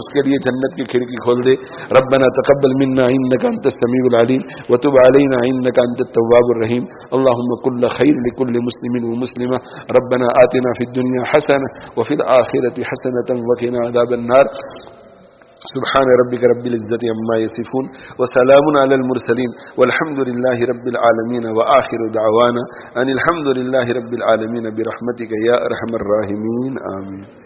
اس کے لیے جنت کی کھڑکی کھول دے. ربنا تقبل منا انك انت السميع العليم وتب علينا انك انت التواب الرحيم. اللهم كل خير لكل مسلم ومسلمة. ربنا آتنا في الدنيا حسنة وفي الآخرة حسنة وقنا عذاب النار. سبحان ربك رب العزة عما يصفون وسلام على المرسلين والحمد لله رب العالمين وآخر دعوانا أن الحمد لله رب العالمين برحمتك يا أرحم الراحمين. آمين.